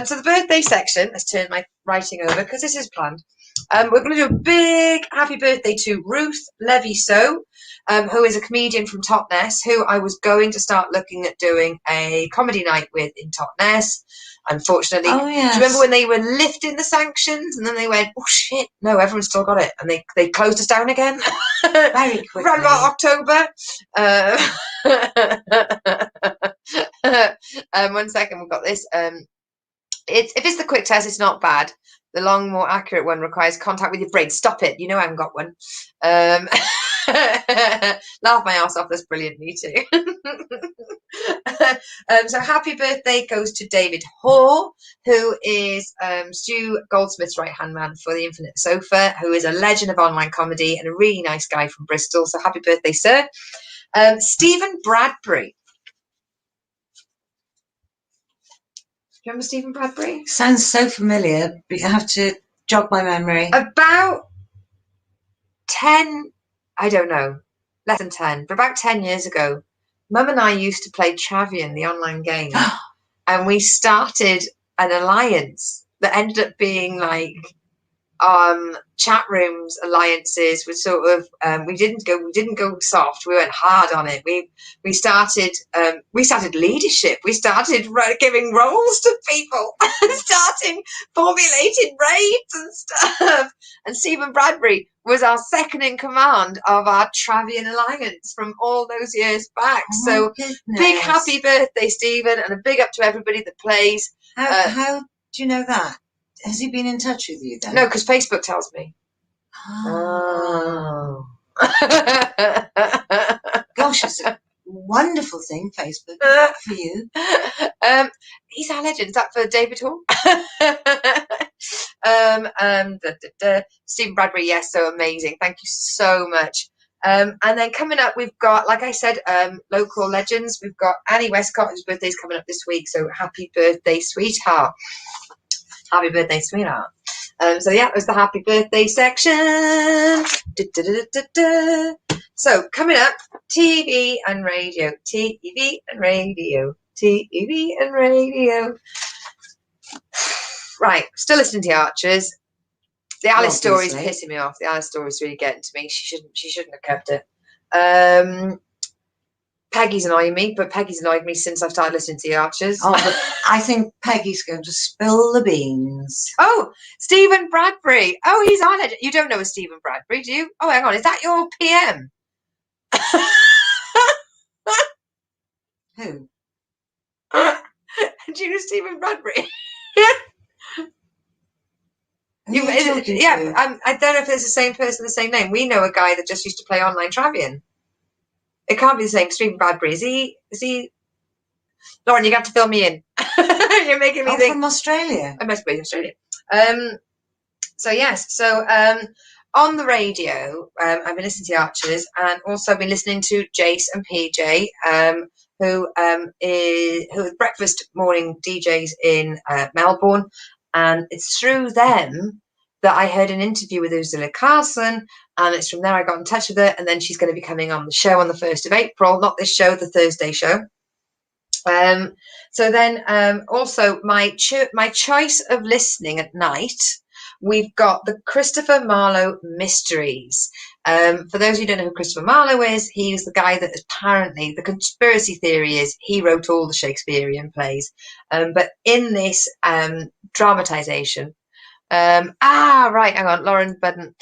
S2: So the birthday section. Let's turn my writing over because this is planned. We're going to do a big happy birthday to Ruth Levy-So, who is a comedian from Totnes, who I was going to start looking at doing a comedy night with in Totnes. Unfortunately,
S1: Oh, yes.
S2: Do you remember when they were lifting the sanctions and then they went, oh shit, no, everyone's still got it, and they closed us down again?
S1: Very quickly.
S2: Around about October. 1 second, we've got this. If it's the quick test, it's not bad. The long, more accurate one requires contact with your brain. Stop it. You know I haven't got one. Laugh my ass off. That's brilliant. Me too. So happy birthday goes to David Hoare, who is Stu Goldsmith's right-hand man for The Infinite Sofa, who is a legend of online comedy and a really nice guy from Bristol. So happy birthday, sir. Stephen Bradbury. Do you remember Stephen Bradbury?
S1: Sounds so familiar, but you have to jog my memory.
S2: About 10, I don't know, less than 10, but about 10 years ago, Mum and I used to play Travian, the online game, and we started an alliance that ended up being like chat rooms alliances with sort of we didn't go soft, we went hard on it. We started leadership, we started giving roles to people and starting formulated raids and stuff, and Stephen Bradbury was our second in command of our Travian alliance from all those years back. So big happy birthday, Stephen, and a big up to everybody that plays.
S1: How do you know that? Has he been in touch with you then?
S2: No, because Facebook tells me.
S1: Oh. Gosh, it's a wonderful thing, Facebook, for you.
S2: He's our legend. Is that for David Hall? Stephen Bradbury, yes, so amazing. Thank you so much. And then coming up, we've got, like I said, local legends. We've got Annie Westcott, whose birthday's coming up this week. So happy birthday, sweetheart. Happy birthday, sweetheart. So yeah, it was the happy birthday section. So coming up, TV and radio. TV and radio. TV and radio. Right, still listening to the Archers. The Alice story's pissing me off. The Alice story's really getting to me. She shouldn't have kept it. Peggy's annoying me, but Peggy's annoyed me since I've started listening to the Archers.
S1: Oh, but I think Peggy's going to spill the beans.
S2: Oh, Stephen Bradbury. Oh, he's on it. You don't know a Stephen Bradbury, do you? Oh, hang on. Is that your PM?
S1: Who?
S2: Do you know Stephen Bradbury?
S1: I
S2: don't know if it's the same person, the same name. We know a guy that just used to play online Travian. It can't be the same. Stephen Bradbury. Is he? Lauren, you got to fill me in. You're making me think.
S1: From Australia.
S2: I must be in Australia. So yes. So on the radio, I've been listening to the Archers, and also been listening to Jace and PJ, who are breakfast morning DJs in Melbourne, and it's through them that I heard an interview with Ursula Carson, and it's from there I got in touch with her, and then she's going to be coming on the show on the 1st of April, not this show, the Thursday show. So then also my choice of listening at night, we've got the Christopher Marlowe Mysteries. For those who don't know who Christopher Marlowe is, he was the guy that apparently, the conspiracy theory is he wrote all the Shakespearean plays. But in this dramatisation, right, hang on, Lauren Budden.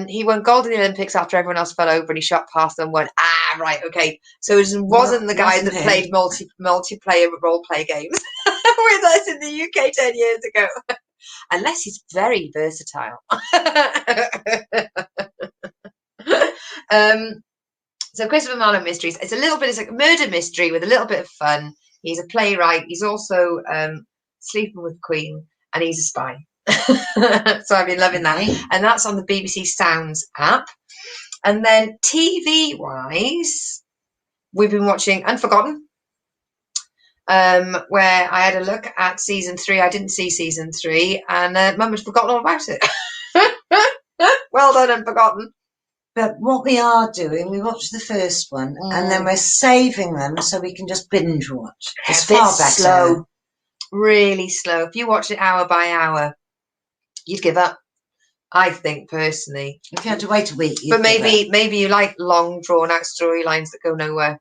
S2: He won gold in the Olympics after everyone else fell over and he shot past them and went, right, okay. So it wasn't the guy that played multiplayer role play games with us in the UK 10 years ago. Unless he's very versatile. So Christopher Marlowe Mysteries, it's like a murder mystery with a little bit of fun. He's a playwright. He's also sleeping with the Queen, and he's a spy. So I've been loving that, and that's on the BBC Sounds app. And then TV wise, we've been watching Unforgotten, where I had a look at season 3. I didn't see season 3, and Mum had forgotten all about it. Well done, Unforgotten.
S1: But what we are doing, we watched the first one, and then we're saving them so we can just binge watch. It's far better.
S2: Slow, really slow. If you watch it hour by hour, you'd give up, I think, personally.
S1: If you had to wait a week,
S2: but maybe you like long, drawn-out storylines that go nowhere.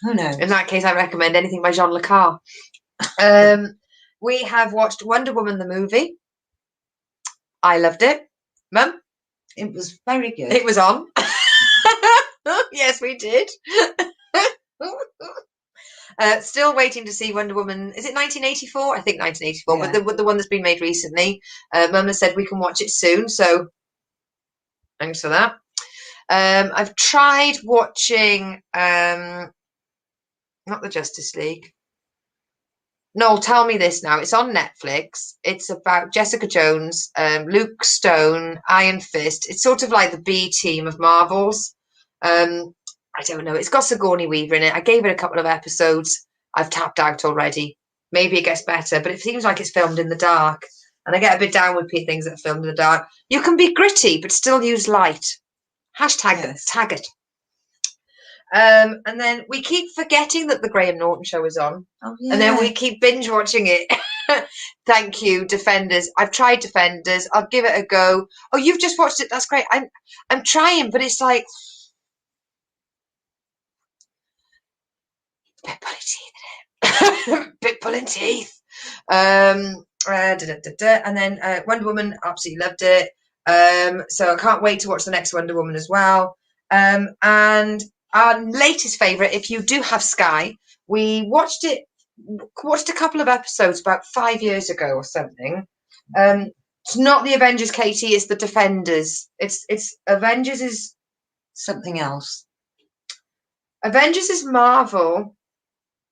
S1: Who knows?
S2: In that case, I recommend anything by Jean Le Carre. We have watched Wonder Woman the movie. I loved it. Mum?
S1: It was very good.
S2: It was on. Yes, we did. Still waiting to see Wonder Woman. Is it 1984? I think 1984, yeah. But the one that's been made recently. Mum has said we can watch it soon, so thanks for that. I've tried watching not the Justice League. No, tell me this now. It's on Netflix. It's about Jessica Jones, Luke Stone, Iron Fist. It's sort of like the B team of Marvels. I don't know. It's got Sigourney Weaver in it. I gave it a couple of episodes. I've tapped out already. Maybe it gets better, but it seems like it's filmed in the dark. And I get a bit down with things that are filmed in the dark. You can be gritty, but still use light. Hashtag yes. Tag it. And then we keep forgetting that the Graham Norton show is on. Oh, yeah. And then we keep binge watching it. Thank you, Defenders. I've tried Defenders. I'll give it a go. Oh, you've just watched it. That's great. I'm trying, but it's like bit pulling teeth. Bit pulling teeth. And then Wonder Woman, absolutely loved it. So I can't wait to watch the next Wonder Woman as well. And our latest favourite, if you do have Sky, we watched a couple of episodes about 5 years ago or something. It's not the Avengers, Katie, it's the Defenders. It's Avengers is
S1: something else.
S2: Avengers is Marvel,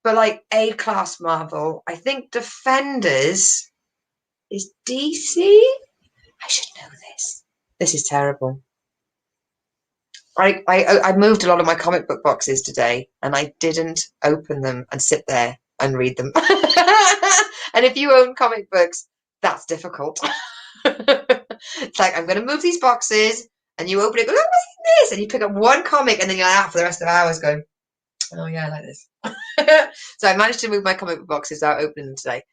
S2: but like A-class Marvel. I think Defenders is DC. I should know this. This is terrible. I moved a lot of my comic book boxes today, and I didn't open them and sit there and read them. And if you own comic books, that's difficult. It's like, I'm going to move these boxes, and you open it, go, oh, what's this? And you pick up one comic, and then you're out for the rest of the hours going, oh yeah, I like this. So I managed to move my comic book boxes without opening them today.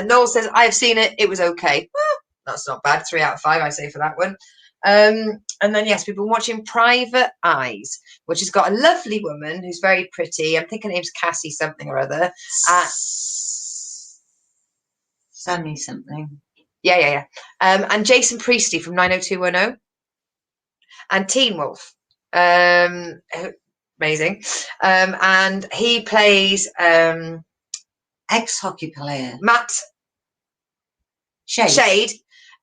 S2: Noel says, I've seen it. It was okay. Well, that's not bad. 3 out of 5, I say, for that one. And then, yes, we've been watching Private Eyes, which has got a lovely woman who's very pretty. I think her name's Cassie something or other.
S1: Sammy something.
S2: Yeah. And Jason Priestley from 90210. And Teen Wolf. Amazing. And he plays
S1: ex-hockey player
S2: Matt Shade.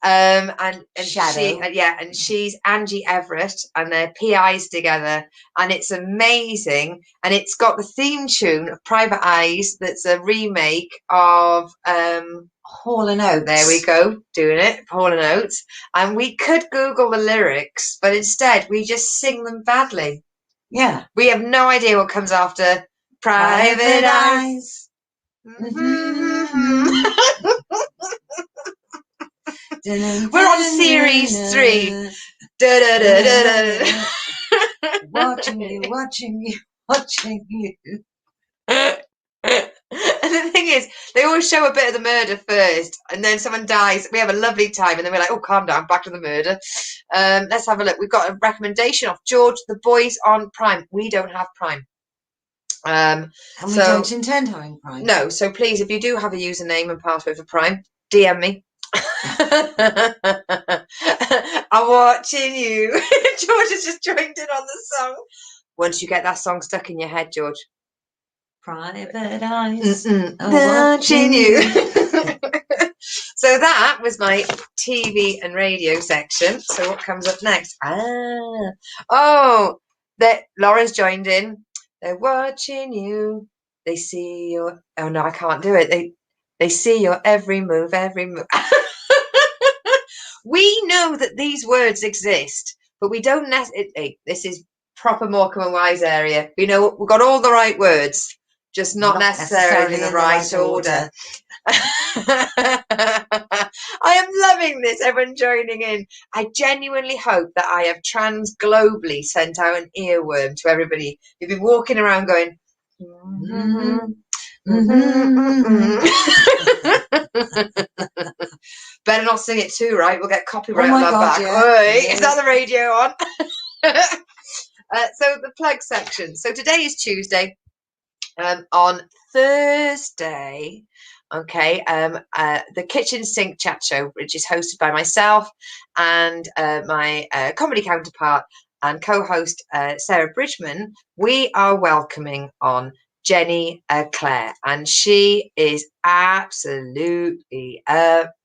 S2: And
S1: Shadow.
S2: and she's Angie Everett, and they're PIs together, and it's amazing. And it's got the theme tune of Private Eyes, that's a remake of
S1: Hall and Oates.
S2: There we go, doing it, Hall and Oates. And we could Google the lyrics, but instead we just sing them badly.
S1: Yeah,
S2: we have no idea what comes after Private Eyes. We're on series 3.
S1: Watching you.
S2: And the thing is, they always show a bit of the murder first, and then someone dies. We have a lovely time, and then we're like, oh, calm down, back to the murder. Let's have a look. We've got a recommendation off George, The Boys on Prime. We don't have Prime.
S1: And we don't intend having Prime.
S2: No, so please, if you do have a username and password for Prime, DM me. I'm watching you. George has just joined in on the song. Once you get that song stuck in your head, George.
S1: Private Eyes.
S2: Watching you. So that was my TV and radio section. So what comes up next? Laura's joined in. They're watching you. They see your. Oh no, I can't do it. They see your every move. We know that these words exist, but we don't necessarily. This is proper Morecambe and Wise area. We know we've got all the right words, just not necessarily in the right order. I am loving this, everyone joining in. I genuinely hope that I have globally sent out an earworm to everybody who've been walking around going, better not sing it too, right? We'll get copyright on our back. Yeah. Is that the radio on? So the plug section. So today is Tuesday. On Thursday, the Kitchen Sink Chat Show, which is hosted by myself and my comedy counterpart and co-host Sarah Bridgman, we are welcoming on Jenny Clare, and she is absolutely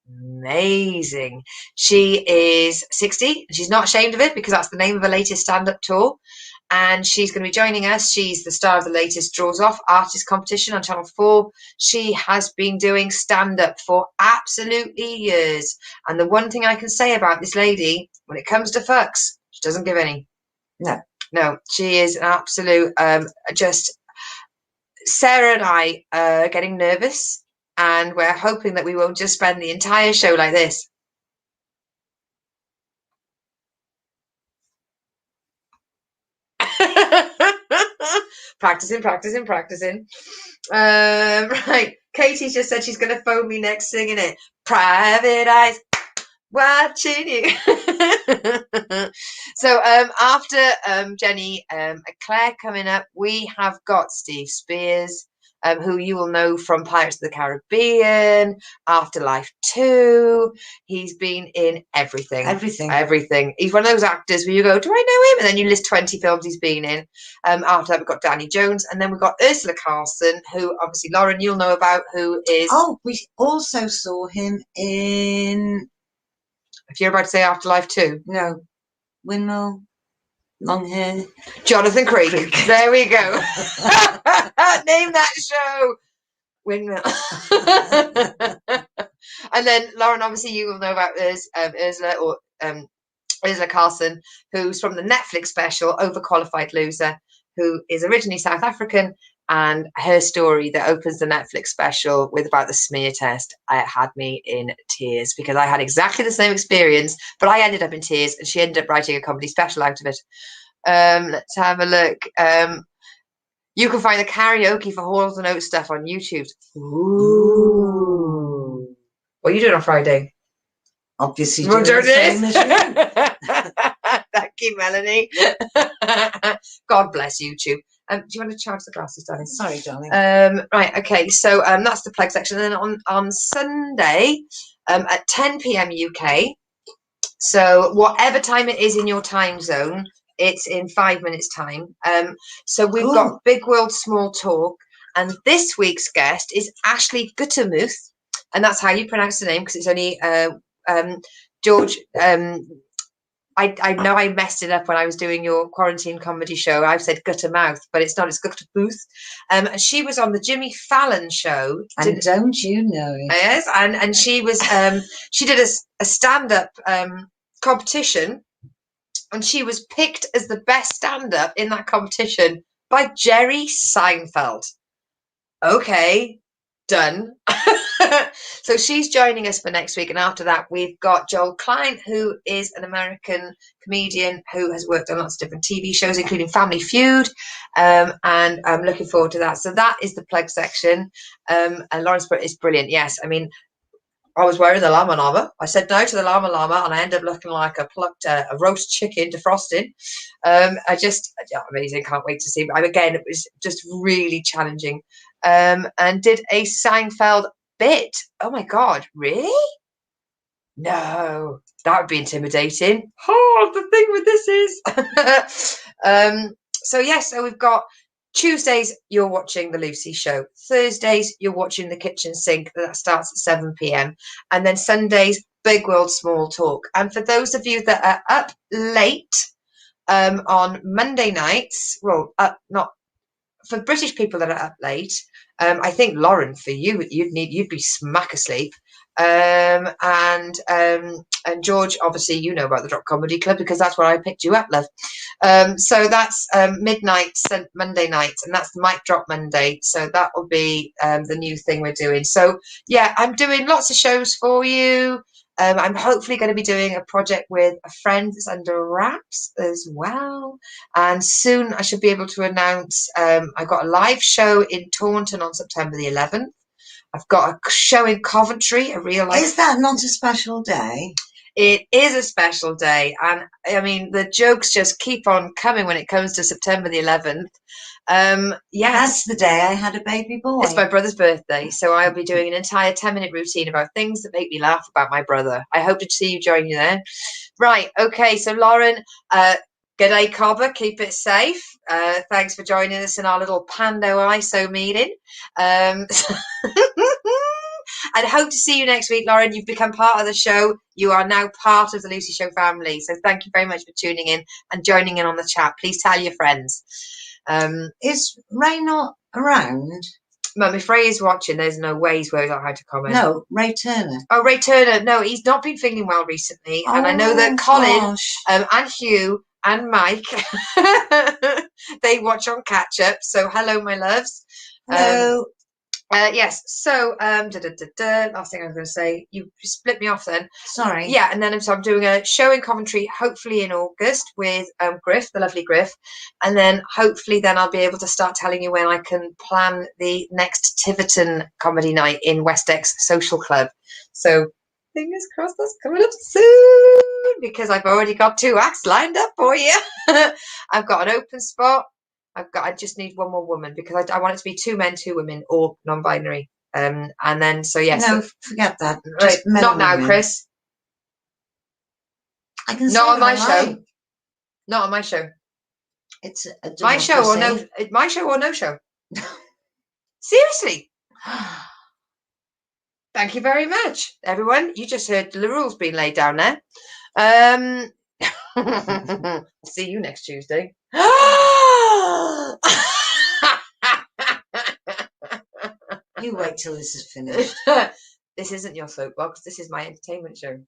S2: amazing. She is 60, and she's not ashamed of it because that's the name of her latest stand-up tour. And she's going to be joining us. She's the star of the latest Draws Off artist competition on Channel 4. She has been doing stand-up for absolutely years. And the one thing I can say about this lady, when it comes to fucks, she doesn't give any. No, she is an absolute, just... Sarah and I are getting nervous, and we're hoping that we won't just spend the entire show like this. Practicing. Right. Katie's just said she's going to phone me next singing it. Private Eyes, watching you. So after Jenny Claire coming up, we have got Steve Spears, who you will know from Pirates of the Caribbean, Afterlife 2. He's been in everything. He's one of those actors where you go, do I know him? And then you list 20 films he's been in. After that, we've got Danny Jones, and then we've got Ursula Carlson, who obviously Lauren you'll know about, who is...
S1: Oh, we also saw him in...
S2: If you're about to say Afterlife 2.
S1: No. Windmill. Long hair.
S2: Jonathan Creek. There we go. Name that show. Windmill. And then Lauren, obviously you will know about Ursula or Ursula Carlson, who's from the Netflix special Overqualified Loser, who is originally South African, and her story that opens the Netflix special with about the smear test, it had me in tears because I had exactly the same experience, but I ended up in tears and she ended up writing a comedy special out of it. Let's have a look. You can find the karaoke for Halls and Oates stuff on YouTube. Ooh. What are you doing on Friday?
S1: Obviously doing the same as you.
S2: Thank you, Melanie. God bless YouTube. Do you want to charge the glasses, darling?
S1: Sorry, darling.
S2: Right, okay. So that's the plug section. And then on Sunday at 10 p.m. UK. So whatever time it is in your time zone, it's in 5 minutes time. So we've got Big World Small Talk, and this week's guest is Ashley Guttermuth, and that's how you pronounce the name because it's only George. I know I messed it up when I was doing your quarantine comedy show. I've said Guttermouth, but it's not. It's Gutterbooth. She was on the Jimmy Fallon show.
S1: And don't you know it?
S2: Yes, and she was. She did a stand-up competition, and she was picked as the best stand-up in that competition by Jerry Seinfeld. Okay, done. So she's joining us for next week, and after that we've got Joel Klein, who is an American comedian who has worked on lots of different TV shows, including Family Feud, and I'm looking forward to that. So that is the plug section, and Lawrence is brilliant. Yes, I mean, I was wearing the llama llama. I said no to the llama llama, and I ended up looking like a plucked a roast chicken defrosted. Amazing. Can't wait to see. Again, it was just really challenging. And did a Seinfeld bit. Oh my God, really? No, that would be intimidating. Oh, the thing with this is. So we've got Tuesdays, you're watching The Lucy Show. Thursdays, you're watching The Kitchen Sink. That starts at 7 p.m. And then Sundays, Big World Small Talk. And for those of you that are up late on Monday nights, not for British people that are up late, I think Lauren, for you, you'd be smack asleep. And George, obviously, you know about the Drop Comedy Club because that's where I picked you up, love. So that's midnight Monday night, and that's the Mic Drop Monday. So that will be the new thing we're doing. So yeah, I'm doing lots of shows for you. I'm hopefully going to be doing a project with a friend that's under wraps as well. And soon I should be able to announce I've got a live show in Taunton on September the 11th. I've got a show in Coventry, a real life.
S1: Is that not a special day?
S2: It is a special day. And I mean, the jokes just keep on coming when it comes to September the 11th.
S1: That's the day I had a baby boy.
S2: It's my brother's birthday, so I'll be doing an entire 10-minute routine about things that make me laugh about my brother. I hope to see you join you there. Right, okay, so Lauren, g'day Cobber, keep it safe. Thanks for joining us in our little Pando ISO meeting. And hope to see you next week, Lauren. You've become part of the show. You are now part of the Lucy Show family. So thank you very much for tuning in and joining in on the chat. Please tell your friends.
S1: Is Ray not around?
S2: Mum, if Ray is watching, there's no way he's worried out how to comment.
S1: No, Ray Turner.
S2: Oh, Ray Turner. No, he's not been feeling well recently. And I know that Colin and Hugh and Mike, they watch on catch up. So hello, my loves.
S1: Hello.
S2: Yes. So, last thing I was going to say, you split me off then.
S1: Sorry.
S2: Yeah, and then I'm doing a show in Coventry, hopefully in August with Griff, the lovely Griff, and then hopefully then I'll be able to start telling you when I can plan the next Tiverton comedy night in Westex Social Club. So fingers crossed that's coming up soon because I've already got 2 acts lined up for you. I've got an open spot. I just need one more woman because I want it to be 2 men, 2 women, or non-binary. And then yes.
S1: No, forget that.
S2: Right, not now, women. Chris.
S1: I can
S2: not on my show. Not on my show.
S1: It's
S2: my show or no. My show or no show. Seriously. Thank you very much, everyone. You just heard the rules being laid down there. See you next Tuesday.
S1: You wait till this is finished.
S2: This isn't your soapbox. This is my entertainment show.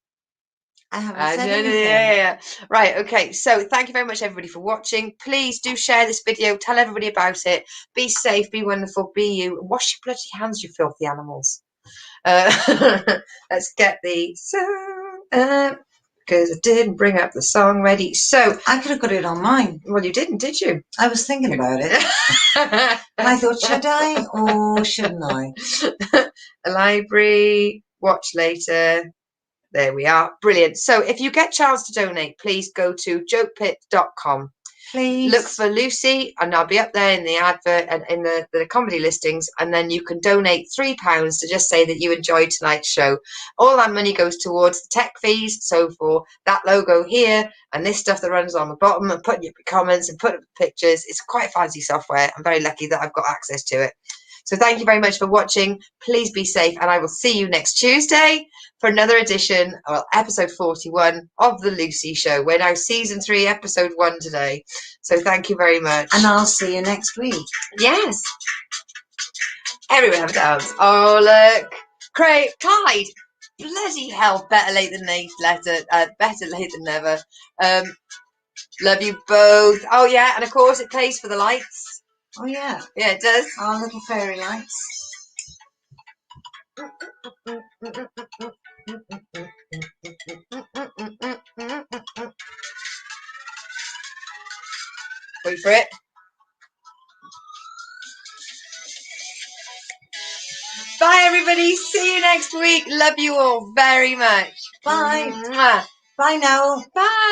S1: I haven't said
S2: No,
S1: anything.
S2: yeah. Right, okay. So thank you very much, everybody, for watching. Please do share this video. Tell everybody about it. Be safe, be wonderful, be you. Wash your bloody hands, you filthy animals. Let's get the song because I didn't bring up the song ready. So
S1: I could have got it on mine.
S2: Well, you didn't, did you?
S1: I was thinking about it. And I thought, should I or shouldn't I?
S2: A library, watch later. There we are. Brilliant. So if you get Charles to donate, please go to jokepit.com.
S1: Please.
S2: Look for Lucy, and I'll be up there in the advert and in the comedy listings, and then you can donate £3 to just say that you enjoyed tonight's show. All that money goes towards the tech fees, so for that logo here and this stuff that runs on the bottom and putting up your comments and putting up pictures, it's quite fancy software. I'm very lucky that I've got access to it. So thank you very much for watching. Please be safe, and I will see you next Tuesday for another edition, or episode 41 of The Lucy Show. We're now season 3, episode 1 today. So thank you very much.
S1: And I'll see you next week.
S2: Yes. Everyone have a dance. Oh, look. Clyde. Bloody hell. Better late than never. Love you both. Oh, yeah. And of course, it pays for the lights.
S1: Oh, yeah.
S2: Yeah, it does.
S1: Our little fairy lights.
S2: Wait for it. Bye, everybody. See you next week. Love you all very much.
S1: Bye.
S2: Mwah.
S1: Bye now.
S2: Bye.